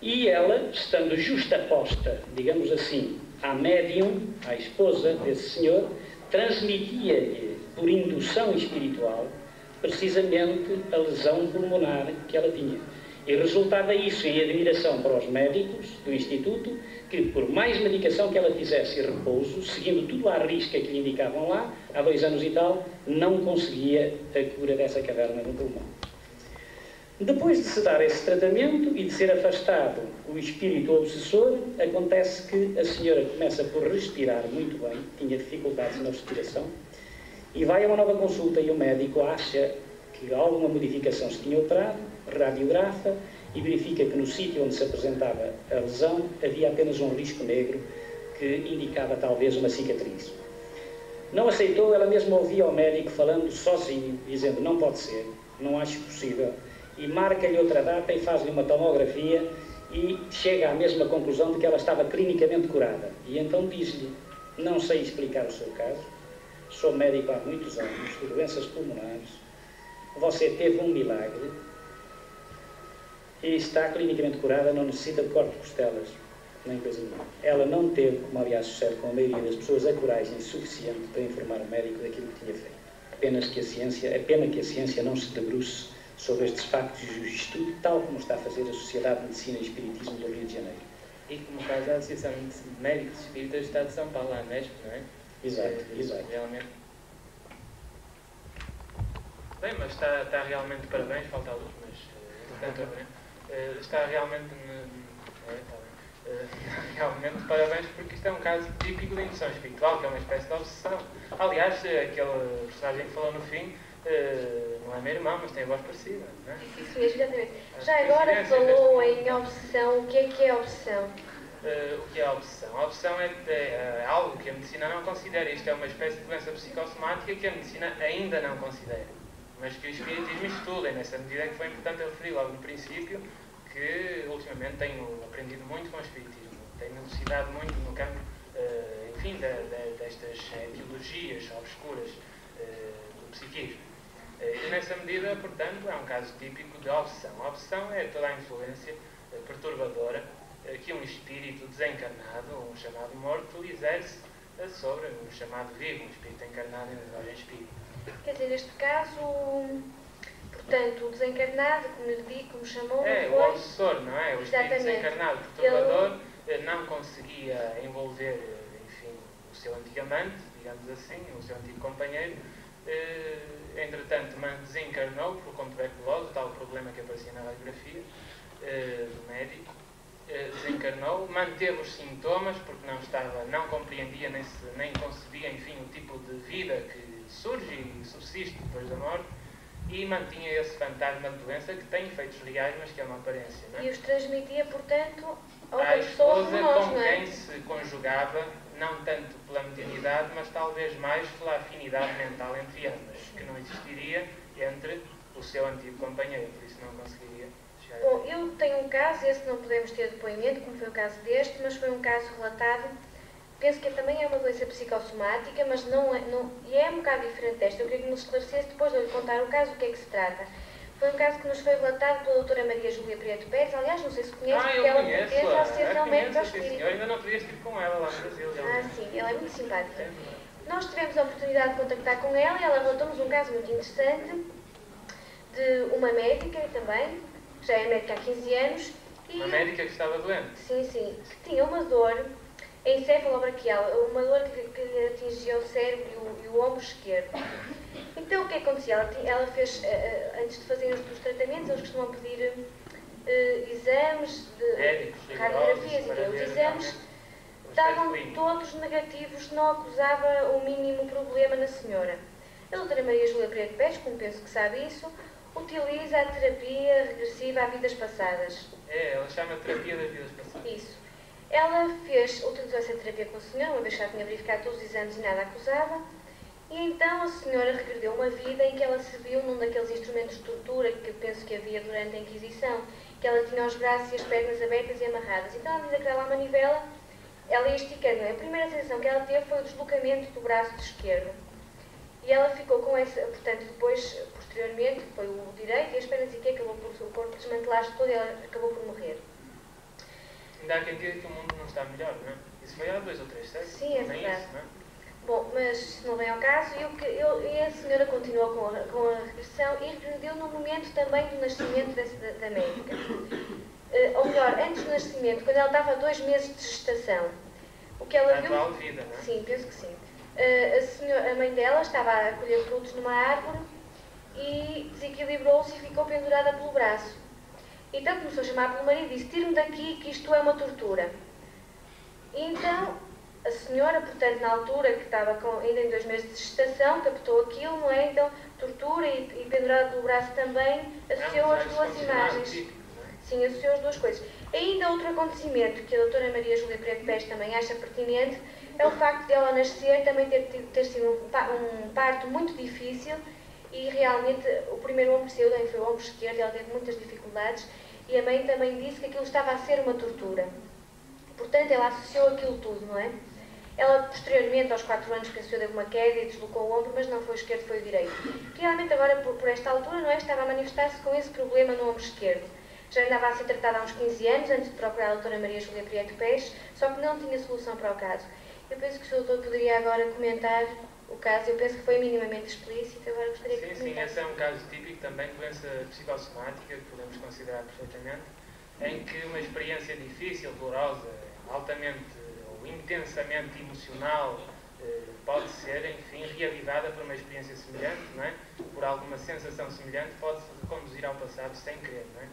O: E ela, estando justaposta, digamos assim, à médium, à esposa desse senhor, transmitia-lhe, por indução espiritual, precisamente a lesão pulmonar que ela tinha. E resultava isso em admiração para os médicos do Instituto, que por mais medicação que ela fizesse e repouso, seguindo tudo à risca que lhe indicavam lá, há 2 anos e tal, não conseguia a cura dessa caverna no pulmão. Depois de se dar esse tratamento e de ser afastado o espírito obsessor, acontece que a senhora começa por respirar muito bem, tinha dificuldades na respiração, e vai a uma nova consulta e o médico acha que alguma modificação se tinha operado, radiografa e verifica que no sítio onde se apresentava a lesão havia apenas um risco negro que indicava talvez uma cicatriz. Não aceitou, ela mesma ouvia o médico falando sozinho, dizendo não pode ser, não acho possível, e marca-lhe outra data e faz-lhe uma tomografia e chega à mesma conclusão de que ela estava clinicamente curada. E então diz-lhe, não sei explicar o seu caso, sou médico há muitos anos, de doenças pulmonares, você teve um milagre e está clinicamente curada, não necessita de corte de costelas, nem coisa nenhuma. Ela não teve, como aliás sucede com a maioria das pessoas, a coragem suficiente para informar o médico daquilo que tinha feito. É pena que a ciência não se debruce sobre estes factos e os estude, tal como está a fazer a Sociedade de Medicina e Espiritismo do Rio de Janeiro.
D: E como faz a Associação de Médicos Espíritas do Estado de São Paulo, a ANESP, não é?
O: Exato, exato.
D: Realmente. Bem, mas está realmente, parabéns, falta a luz, mas está realmente, realmente parabéns, porque isto é um caso típico de indução espiritual, que é uma espécie de obsessão. Aliás, aquele personagem que falou no fim, não é meu irmão, mas tem a voz parecida, não é?
N: Isso mesmo, exatamente. Já agora falou em obsessão, o que é obsessão?
D: O que é a obsessão? A obsessão é algo que a medicina não considera. Isto é uma espécie de doença psicossomática que a medicina ainda não considera, mas que o espiritismo estuda, e nessa medida que foi importante eu referir logo no princípio que ultimamente tenho aprendido muito com o espiritismo, tenho elucidado muito no campo, enfim, destas ideologias obscuras do psiquismo. E nessa medida, portanto, é um caso típico de obsessão. A obsessão é toda a influência perturbadora que um espírito desencarnado, um chamado morto, exerce sobre um chamado vivo, um espírito encarnado em origem espírita.
N: Quer dizer, neste caso, portanto, o desencarnado, como chamou,
D: o obsessor, não é? O espírito desencarnado perturbador não conseguia envolver, enfim, o seu antigo amante, digamos assim, o seu antigo companheiro,
G: entretanto desencarnou com tuberculose, tal problema que aparecia na radiografia do médico. Desencarnou, manteve os sintomas porque não compreendia nem concebia, enfim, o tipo de vida que surge e subsiste depois da morte, e mantinha esse fantasma de doença que tem efeitos reais, mas que é uma aparência. Não é?
N: E os transmitia, portanto, a
G: à
N: outra pessoa como
G: esposa
N: nós,
G: com
N: não é?
G: quem se conjugava, não tanto pela mediunidade, mas talvez mais pela afinidade mental entre ambas, que não existiria entre o seu antigo companheiro, por isso não conseguiria chegar.
N: Bom, eu tenho um caso, esse não podemos ter depoimento, como foi o caso deste, mas foi um caso relatado. Penso que também é uma doença psicossomática, mas e é um bocado diferente desta. Eu queria que nos esclarecesse, depois de eu lhe contar o caso, o que é que se trata. Foi um caso que nos foi relatado pela doutora Maria Júlia Prieto Pérez. Aliás, não sei se conhece, porque ela pertence à Associação Médica Espírita.
G: Eu ainda não podia estive com ela lá no Brasil.
N: Sim, ela é muito simpática. Nós tivemos a oportunidade de contactar com ela e ela relatou-nos um caso muito interessante de uma médica também, que já é médica há 15 anos.
G: Uma médica que estava doente?
N: Sim, que tinha uma dor encefalobraquial, uma dor que atingia o cérebro e o ombro esquerdo. Então, o que acontecia? Ela fez, antes de fazer os tratamentos, eles costumam pedir exames, radiografias e os exames estavam todos negativos, não acusava o mínimo problema na senhora. A doutora Maria Júlia Prieto Pérez, como penso que sabe isso, utiliza a terapia regressiva a vidas passadas.
G: Ela chama terapia das vidas passadas.
N: Isso. Ela utilizou essa terapia com a senhora, uma vez que já tinha verificado todos os exames e nada acusava, e então a senhora regrediu uma vida em que ela se viu num daqueles instrumentos de tortura que penso que havia durante a Inquisição, que ela tinha os braços e as pernas abertas e amarradas. Então, à medida que ela a manivela, ela ia esticando. A primeira sensação que ela teve foi o deslocamento do braço esquerdo. E ela ficou com essa, portanto, depois, posteriormente, foi o direito e as pernas e que acabou por o corpo desmantelar-se todo e ela acabou por morrer.
G: Ainda há quem diga que o mundo não está melhor, não é? Isso foi há 2 ou 3 séculos.
N: Sim, é verdade.
G: Isso, não é?
N: Bom, mas isso não vem ao caso, e a senhora continuou com a regressão e regrediu no momento também do nascimento da médica. Ou melhor, antes do nascimento, quando ela estava a 2 meses de gestação. O que ela viu...
G: atual vida, não é?
N: Sim, penso que sim. A mãe dela estava a colher frutos numa árvore e desequilibrou-se e ficou pendurada pelo braço. Então começou a chamar pelo marido e disse: tire-me daqui que isto é uma tortura. E então a senhora, portanto, na altura que estava ainda em 2 meses de gestação, captou aquilo, não é? Então, tortura e pendurada pelo braço também, associou as duas imagens. Sim, associou as duas coisas. Ainda outro acontecimento que a doutora Maria Júlia Prieto Pérez também acha pertinente é o facto de ela nascer também ter sido um parto muito difícil e realmente o primeiro ombro seu foi o ombro esquerdo, ela teve muitas dificuldades e a mãe também disse que aquilo estava a ser uma tortura. Portanto, ela associou aquilo tudo, não é? Ela, posteriormente, aos 4 anos, pensou deu uma queda e deslocou o ombro, mas não foi o esquerdo, foi o direito. Realmente, agora, por esta altura, não é? Estava a manifestar-se com esse problema no ombro esquerdo. Já andava a ser tratada há uns 15 anos, antes de procurar a doutora Maria Júlia Prieto Pérez, só que não tinha solução para o caso. Eu penso que o doutor poderia agora comentar o caso. Eu penso que foi minimamente explícito, agora gostaria que comentasse.
G: Sim, esse é um caso típico também de doença psicossomática, que podemos considerar perfeitamente, em que uma experiência difícil, dolorosa, altamente ou intensamente emocional, pode ser, enfim, reavivada por uma experiência semelhante, não é? Por alguma sensação semelhante, pode conduzir ao passado sem querer, não é?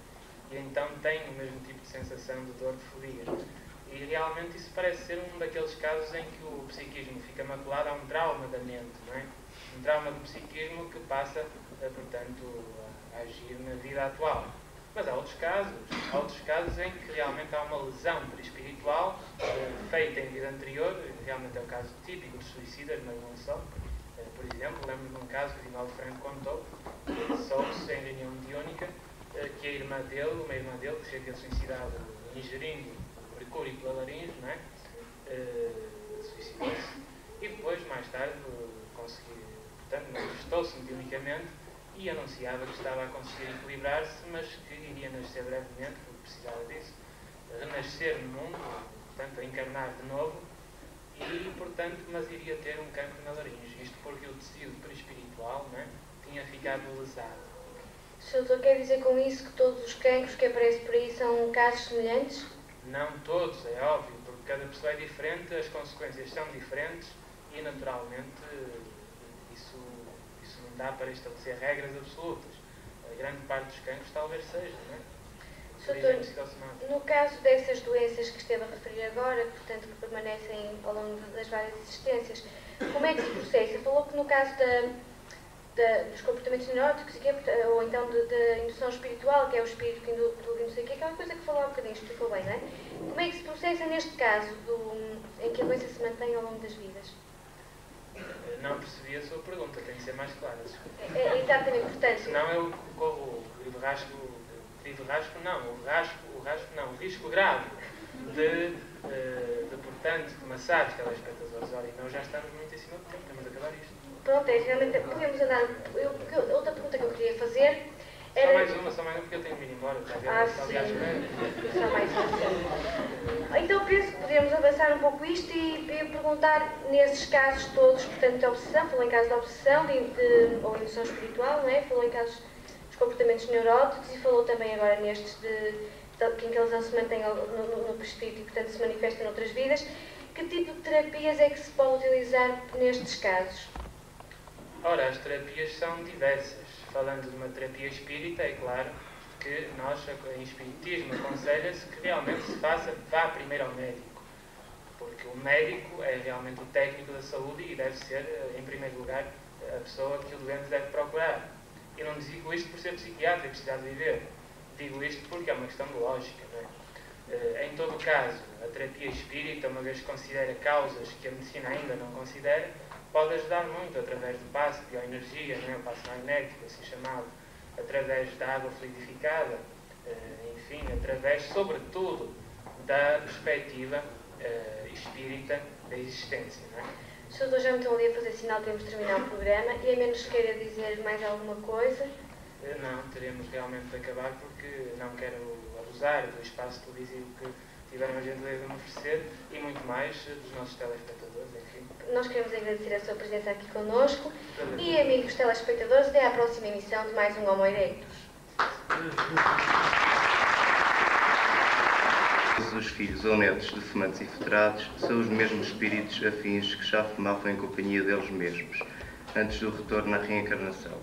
G: E então tem o mesmo tipo de sensação de dor de folia. E realmente isso parece ser um daqueles casos em que o psiquismo fica maculado a um trauma da mente, não é? Um trauma do psiquismo que passa, portanto, a agir na vida atual. Mas há outros casos em que realmente há uma lesão perispiritual feita em vida anterior, realmente é o caso típico dos suicidas, mas não só. Por exemplo, lembro-me de um caso que o Rinaldo Franco contou, que soube-se em reunião mediúnica que a irmã dele, uma irmã dele, que se havia suicidado ingerindo mercúrio pela laringe, não é? Suicidou-se. E depois, mais tarde, conseguiu, portanto, manifestou-se mediunicamente e anunciava que estava a conseguir equilibrar-se, mas que iria nascer brevemente, porque precisava disso, renascer no mundo, portanto, a encarnar de novo, e, portanto, mas iria ter um cancro na laringe. Isto porque o tecido perispiritual, não é? Tinha ficado lesado.
N: O doutor quer dizer com isso que todos os cancros que aparecem por aí são casos semelhantes?
G: Não todos, é óbvio, porque cada pessoa é diferente, as consequências são diferentes e, naturalmente, isso dá para estabelecer regras absolutas. A grande parte dos cancros talvez seja, não é?
N: Doutor, no caso dessas doenças que esteve a referir agora, portanto, que permanecem ao longo das várias existências, como é que se processa? Falou que no caso dos comportamentos neuróticos, ou então da indução espiritual, que é o espírito que induz e não sei o quê, aquela coisa que falou há um bocadinho, explicou bem, não é? Como é que se processa neste caso, em que a doença se mantém ao longo das vidas?
G: Não percebi a sua pergunta, tem que ser mais clara.
N: Exatamente, portanto...
G: Senão eu corro o risco grave de portanto, maçados telespectadores. Olha, nós já estamos muito em cima do tempo, temos de acabar isto.
N: Pronto, realmente podemos andar. Outra pergunta que eu queria fazer era...
G: Só mais uma, porque eu tenho de ir embora.
N: Aliás, só mais uma. Então penso que podemos avançar um pouco isto e perguntar nesses casos todos, portanto, de obsessão, falou em casos de obsessão ou indução espiritual, não é? Falou em casos dos comportamentos neuróticos e falou também agora nestes em que eles não se mantêm no espírito e, portanto, se manifestam noutras vidas. Que tipo de terapias é que se pode utilizar nestes casos?
G: Ora, as terapias são diversas. Falando de uma terapia espírita, é claro que nós, em espiritismo, aconselha-se que realmente se vá primeiro ao médico. Porque o médico é realmente o técnico da saúde e deve ser, em primeiro lugar, a pessoa que o doente deve procurar. Eu não digo isto por ser psiquiatra e precisar de viver. Digo isto porque é uma questão de lógica, não é? Em todo o caso, a terapia espírita, uma vez que considera causas que a medicina ainda não considera, pode ajudar muito através do passe de bioenergia, não é? O passe magnético, assim chamado, através da água fluidificada, enfim, através, sobretudo, da perspectiva espírita da existência, não é?
N: O Sr. Doutor já me estão ali a fazer sinal que temos de terminar o programa e a menos que queira dizer mais alguma coisa.
G: Não, teremos realmente de acabar porque não quero abusar do espaço televisivo que tiveram a gentileza de me oferecer e muito mais dos nossos telespectadores, enfim.
N: Nós queremos agradecer a sua presença aqui connosco e, amigos telespectadores, até à próxima emissão de mais um Homo Erectus.
P: Os filhos ou netos de fumantes e futurados são os mesmos espíritos afins que já fumavam em companhia deles mesmos, antes do retorno à reencarnação.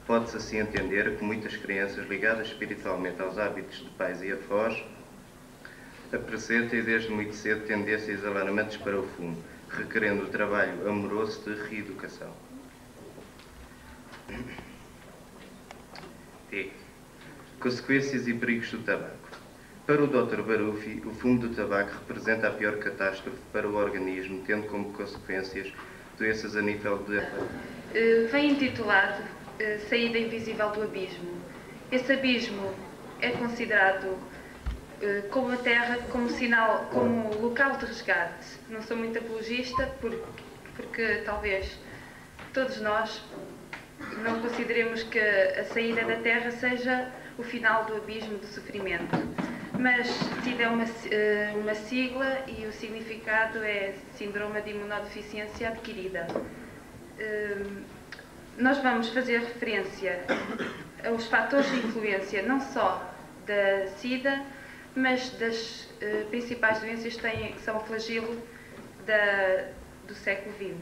P: Pode-se assim entender que muitas crianças ligadas espiritualmente aos hábitos de pais e avós apresentem desde muito cedo tendências alarmantes para o fumo, requerendo o trabalho amoroso de reeducação. E consequências e perigos do tabaco. Para o Dr. Barufi, o fumo do tabaco representa a pior catástrofe para o organismo, tendo como consequências doenças a nível de...
Q: Vem intitulado Saída Invisível do Abismo. Esse abismo é considerado como a Terra como sinal, como local de resgate. Não sou muito apologista porque talvez todos nós não consideremos que a saída da Terra seja o final do abismo do sofrimento. Mas SIDA é uma sigla e o significado é Síndrome de Imunodeficiência Adquirida. Nós vamos fazer referência aos fatores de influência não só da SIDA, mas das principais doenças que são o flagelo do século XX.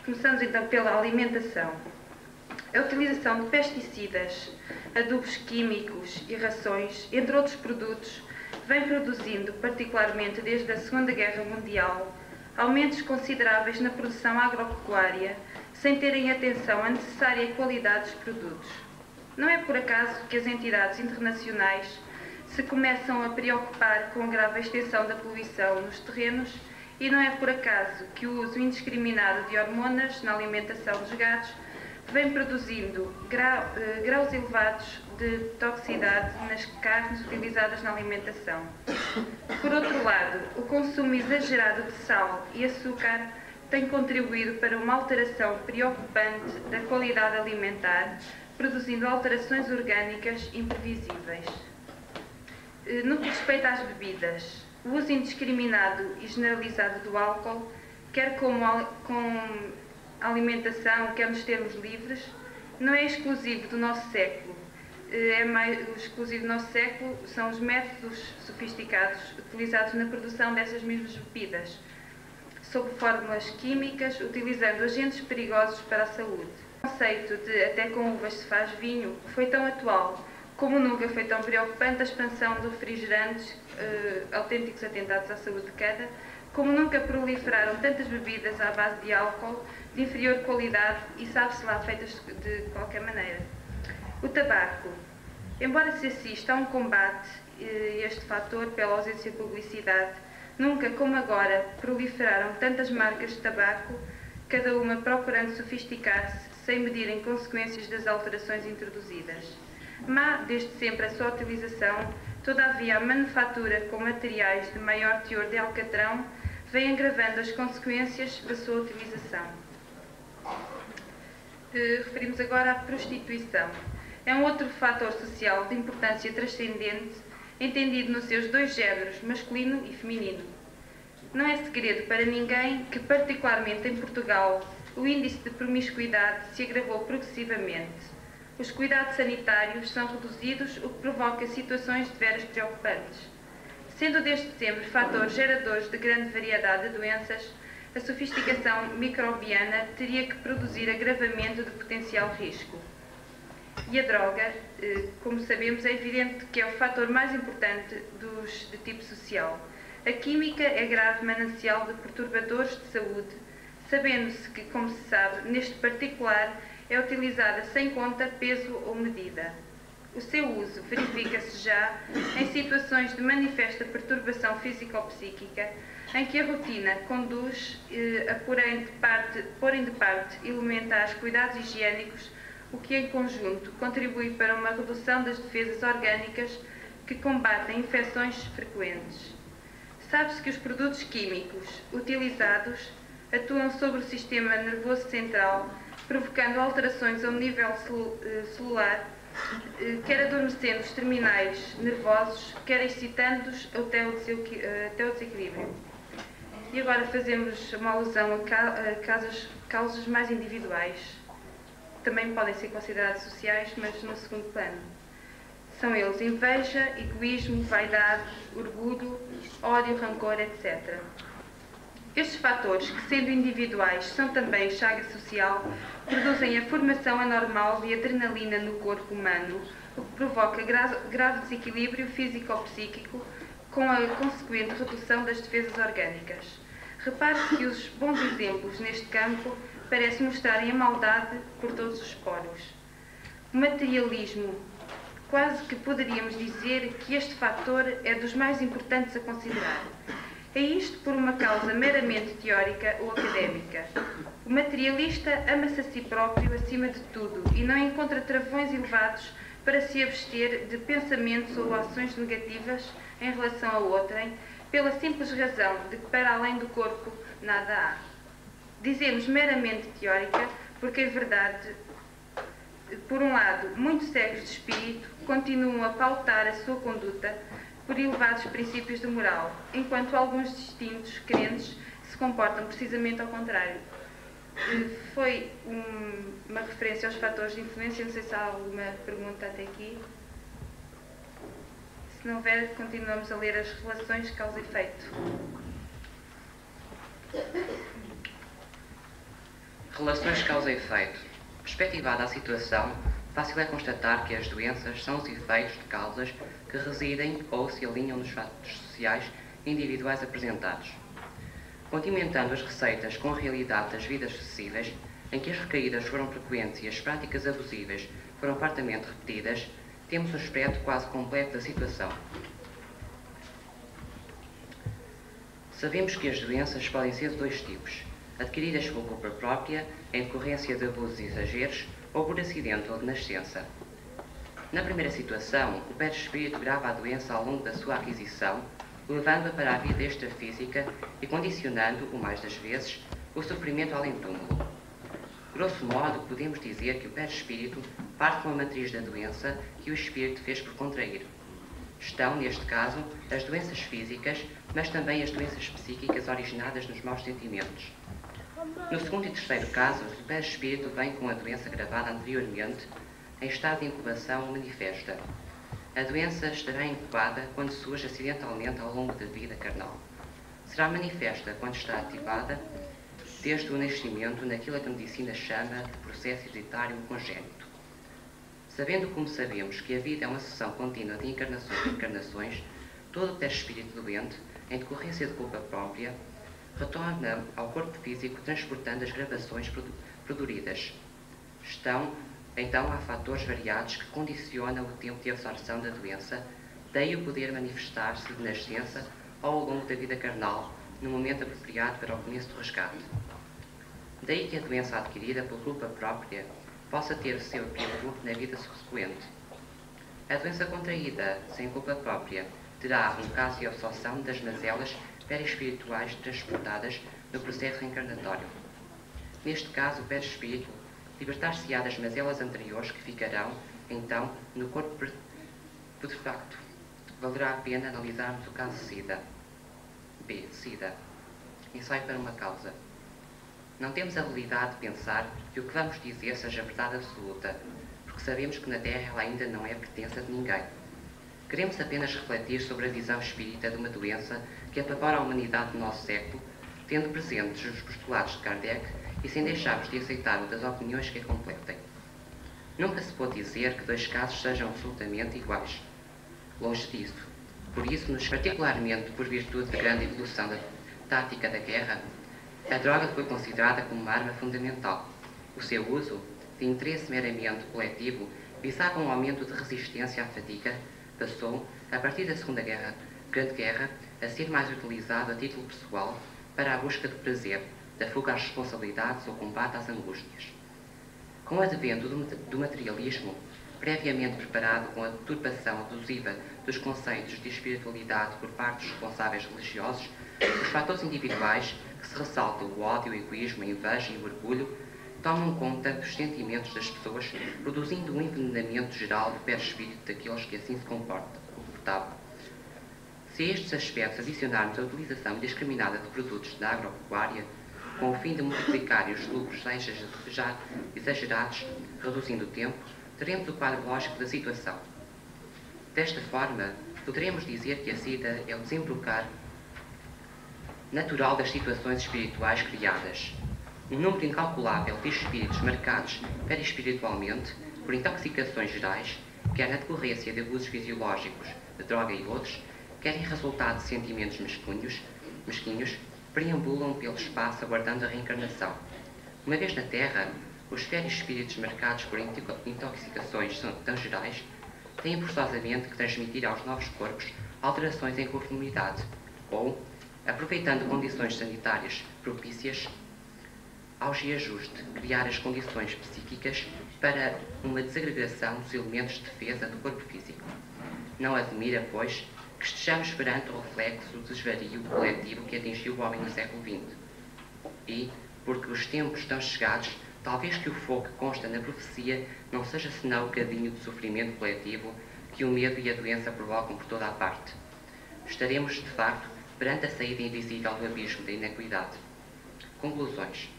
Q: Começamos então pela alimentação. A utilização de pesticidas, adubos químicos e rações, entre outros produtos, vem produzindo, particularmente desde a Segunda Guerra Mundial, aumentos consideráveis na produção agropecuária, sem terem atenção à necessária qualidade dos produtos. Não é por acaso que as entidades internacionais se começam a preocupar com a grave extensão da poluição nos terrenos e não é por acaso que o uso indiscriminado de hormonas na alimentação dos gados vem produzindo graus elevados de toxicidade nas carnes utilizadas na alimentação. Por outro lado, o consumo exagerado de sal e açúcar tem contribuído para uma alteração preocupante da qualidade alimentar, produzindo alterações orgânicas imprevisíveis. No que respeita às bebidas, o uso indiscriminado e generalizado do álcool, quer com alimentação, quer nos termos livres, não é exclusivo do nosso século. O exclusivo do nosso século são os métodos sofisticados utilizados na produção dessas mesmas bebidas, sob fórmulas químicas, utilizando agentes perigosos para a saúde. O conceito de até com uvas se faz vinho foi tão atual como nunca foi tão preocupante a expansão de refrigerantes, autênticos atentados à saúde de cada, como nunca proliferaram tantas bebidas à base de álcool de inferior qualidade e sabe-se lá feitas de qualquer maneira. O tabaco. Embora se assista a um combate este fator pela ausência de publicidade, nunca como agora proliferaram tantas marcas de tabaco, cada uma procurando sofisticar-se sem medirem consequências das alterações introduzidas. Má desde sempre a sua utilização, todavia a manufatura com materiais de maior teor de alcatrão vem agravando as consequências da sua utilização. Referimos agora à prostituição. É um outro fator social de importância transcendente, entendido nos seus dois géneros, masculino e feminino. Não é segredo para ninguém que, particularmente em Portugal, o índice de promiscuidade se agravou progressivamente. Os cuidados sanitários são reduzidos, o que provoca situações de veras preocupantes. Sendo desde sempre fatores geradores de grande variedade de doenças, a sofisticação microbiana teria que produzir agravamento de potencial risco. E a droga, como sabemos, é evidente que é o fator mais importante dos de tipo social. A química é grave manancial de perturbadores de saúde, sabendo-se que, como se sabe, neste particular, é utilizada sem conta, peso ou medida. O seu uso verifica-se já em situações de manifesta perturbação físico-psíquica, em que a rotina conduz a porem de parte elementares cuidados higiênicos, o que em conjunto contribui para uma redução das defesas orgânicas que combatem infecções frequentes. Sabe-se que os produtos químicos utilizados atuam sobre o sistema nervoso central, provocando alterações ao nível celular, quer adormecendo os terminais nervosos, quer excitando-os até o desequilíbrio. E agora fazemos uma alusão a causas mais individuais. Também podem ser consideradas sociais, mas no segundo plano. São eles inveja, egoísmo, vaidade, orgulho, ódio, rancor, etc. Estes fatores, que sendo individuais são também chaga social, produzem a formação anormal de adrenalina no corpo humano, o que provoca grave desequilíbrio físico-psíquico, com a consequente redução das defesas orgânicas. Repare-se que os bons exemplos neste campo parecem mostrarem a maldade por todos os poros. O materialismo. Quase que poderíamos dizer que este fator é dos mais importantes a considerar. É isto por uma causa meramente teórica ou académica. O materialista ama-se a si próprio acima de tudo e não encontra travões elevados para se abster de pensamentos ou ações negativas em relação a outrem, pela simples razão de que para além do corpo nada há. Dizemos meramente teórica porque, em verdade, por um lado, muitos cegos de espírito continuam a pautar a sua conduta por elevados princípios de moral, enquanto alguns distintos crentes se comportam precisamente ao contrário. Foi uma referência aos fatores de influência, não sei se há alguma pergunta até aqui. Se não houver, continuamos a ler as relações de causa e efeito.
R: Relações de causa e efeito. Perspectivada a situação, fácil é constatar que as doenças são os efeitos de causas que residem ou se alinham nos fatos sociais individuais apresentados. Condimentando as receitas com a realidade das vidas sucessivas, em que as recaídas foram frequentes e as práticas abusivas foram fartamente repetidas, temos um aspecto quase completo da situação. Sabemos que as doenças podem ser de dois tipos: adquiridas por culpa própria, em decorrência de abusos e exageros, ou por acidente ou de nascença. Na primeira situação, o perispírito grava a doença ao longo da sua aquisição, levando-a para a vida extrafísica e condicionando, o mais das vezes, o sofrimento além-túmulo. Grosso modo, podemos dizer que o perispírito parte com a matriz da doença que o espírito fez por contrair. Estão, neste caso, as doenças físicas, mas também as doenças psíquicas originadas nos maus sentimentos. No segundo e terceiro casos, o perispírito vem com a doença gravada anteriormente, em estado de incubação manifesta. A doença estará incubada quando surge acidentalmente ao longo da vida carnal. Será manifesta quando está ativada desde o nascimento naquilo que a medicina chama de processo hereditário congénito. Sabendo como sabemos que a vida é uma sucessão contínua de encarnações e encarnações, todo o perispírito doente, em decorrência de culpa própria, retorna ao corpo físico transportando as gravações produzidas. Então há fatores variados que condicionam o tempo de absorção da doença, daí o poder manifestar-se de nascença ou ao longo da vida carnal, no momento apropriado para o começo do resgate. Daí que a doença adquirida por culpa própria possa ter o seu epílogo na vida subsequente. A doença contraída sem culpa própria terá um caso de absorção das mazelas perispirituais transportadas no processo reencarnatório. Neste caso, o perispírito libertar-se-á das mazelas anteriores que ficarão, então, no corpo putrefacto. Valerá a pena analisarmos o caso SIDA. B. SIDA. Ensaio para uma causa. Não temos a habilidade de pensar que o que vamos dizer seja verdade absoluta, porque sabemos que na Terra ela ainda não é pertença de ninguém. Queremos apenas refletir sobre a visão espírita de uma doença que apavora a humanidade do nosso século, tendo presentes os postulados de Kardec e sem deixarmos de aceitar o das opiniões que a completem. Nunca se pode dizer que dois casos sejam absolutamente iguais. Longe disso. Por isso, particularmente por virtude da grande evolução da tática da guerra, a droga foi considerada como uma arma fundamental. O seu uso, de interesse meramente coletivo, visava um aumento de resistência à fadiga, passou, a partir da Segunda Grande Guerra, a ser mais utilizado a título pessoal para a busca do prazer, da fuga às responsabilidades ou combate às angústias. Com o advento do materialismo, previamente preparado com a deturpação abusiva dos conceitos de espiritualidade por parte dos responsáveis religiosos, os fatores individuais, que se ressaltam o ódio, o egoísmo, a inveja e o orgulho, tomam conta dos sentimentos das pessoas, produzindo um envenenamento geral do perispírito daqueles que assim se comportavam. Se a estes aspectos adicionarmos a utilização indiscriminada de produtos da agropecuária, com o fim de multiplicar os lucros já exagerados, reduzindo o tempo, teremos o quadro lógico da situação. Desta forma, poderemos dizer que a SIDA é o desembrocar natural das situações espirituais criadas. Um número incalculável de espíritos marcados perispiritualmente por intoxicações gerais, quer na decorrência de abusos fisiológicos, de droga e outros, quer em resultado de sentimentos mesquinhos, preambulam pelo espaço aguardando a reencarnação. Uma vez na Terra, os perispíritos marcados por intoxicações tão gerais têm forçosamente que transmitir aos novos corpos alterações em conformidade, ou, aproveitando condições sanitárias propícias ao reajuste, criar as condições psíquicas para uma desagregação dos elementos de defesa do corpo físico. Não admira, pois, que estejamos perante o reflexo do desvario coletivo que atingiu o homem no século XX. E, porque os tempos estão chegados, talvez que o fogo que consta na profecia não seja senão o cadinho de sofrimento coletivo que o medo e a doença provocam por toda a parte. Estaremos, de facto, perante a saída invisível do abismo da inequidade. Conclusões.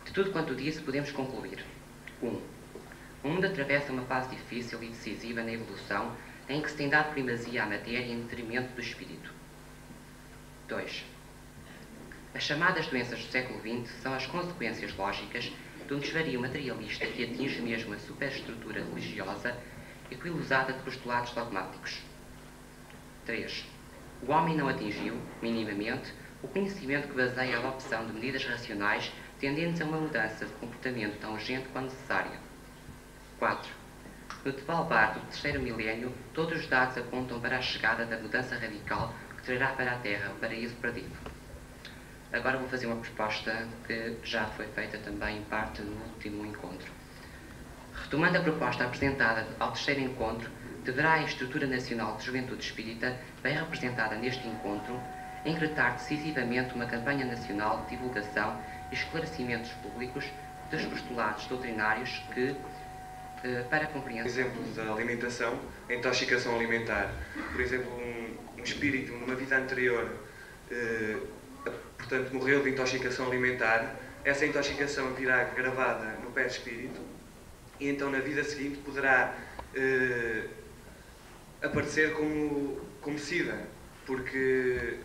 R: De tudo quanto disse, podemos concluir. 1. O mundo atravessa uma fase difícil e decisiva na evolução em que se tem dado primazia à matéria em detrimento do espírito. 2. As chamadas doenças do século XX são as consequências lógicas de um desvario materialista que atinge mesmo a superestrutura religiosa e usada de postulados dogmáticos. 3. O homem não atingiu, minimamente, o conhecimento que baseia a adopção de medidas racionais tendentes a uma mudança de comportamento tão urgente quanto necessária. 4. No devalvar do terceiro milénio, todos os dados apontam para a chegada da mudança radical que trará para a Terra o paraíso perdido. Agora vou fazer uma proposta que já foi feita também em parte no último encontro. Retomando a proposta apresentada ao terceiro encontro, deverá a Estrutura Nacional de Juventude Espírita, bem representada neste encontro, encetar decisivamente uma campanha nacional de divulgação e esclarecimentos públicos dos postulados doutrinários que, para a compreensão...
S: Exemplo da alimentação, a intoxicação alimentar. Por exemplo, um espírito numa vida anterior, portanto, morreu de intoxicação alimentar, essa intoxicação virá gravada no perispírito e então na vida seguinte poderá aparecer como SIDA, porque,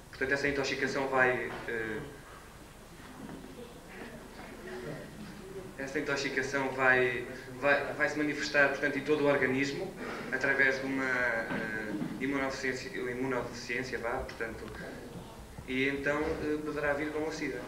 S: portanto, essa intoxicação vai essa intoxicação vai se manifestar, portanto, em todo o organismo, através de uma imunodeficiência, portanto, e então poderá vir com a SIDA.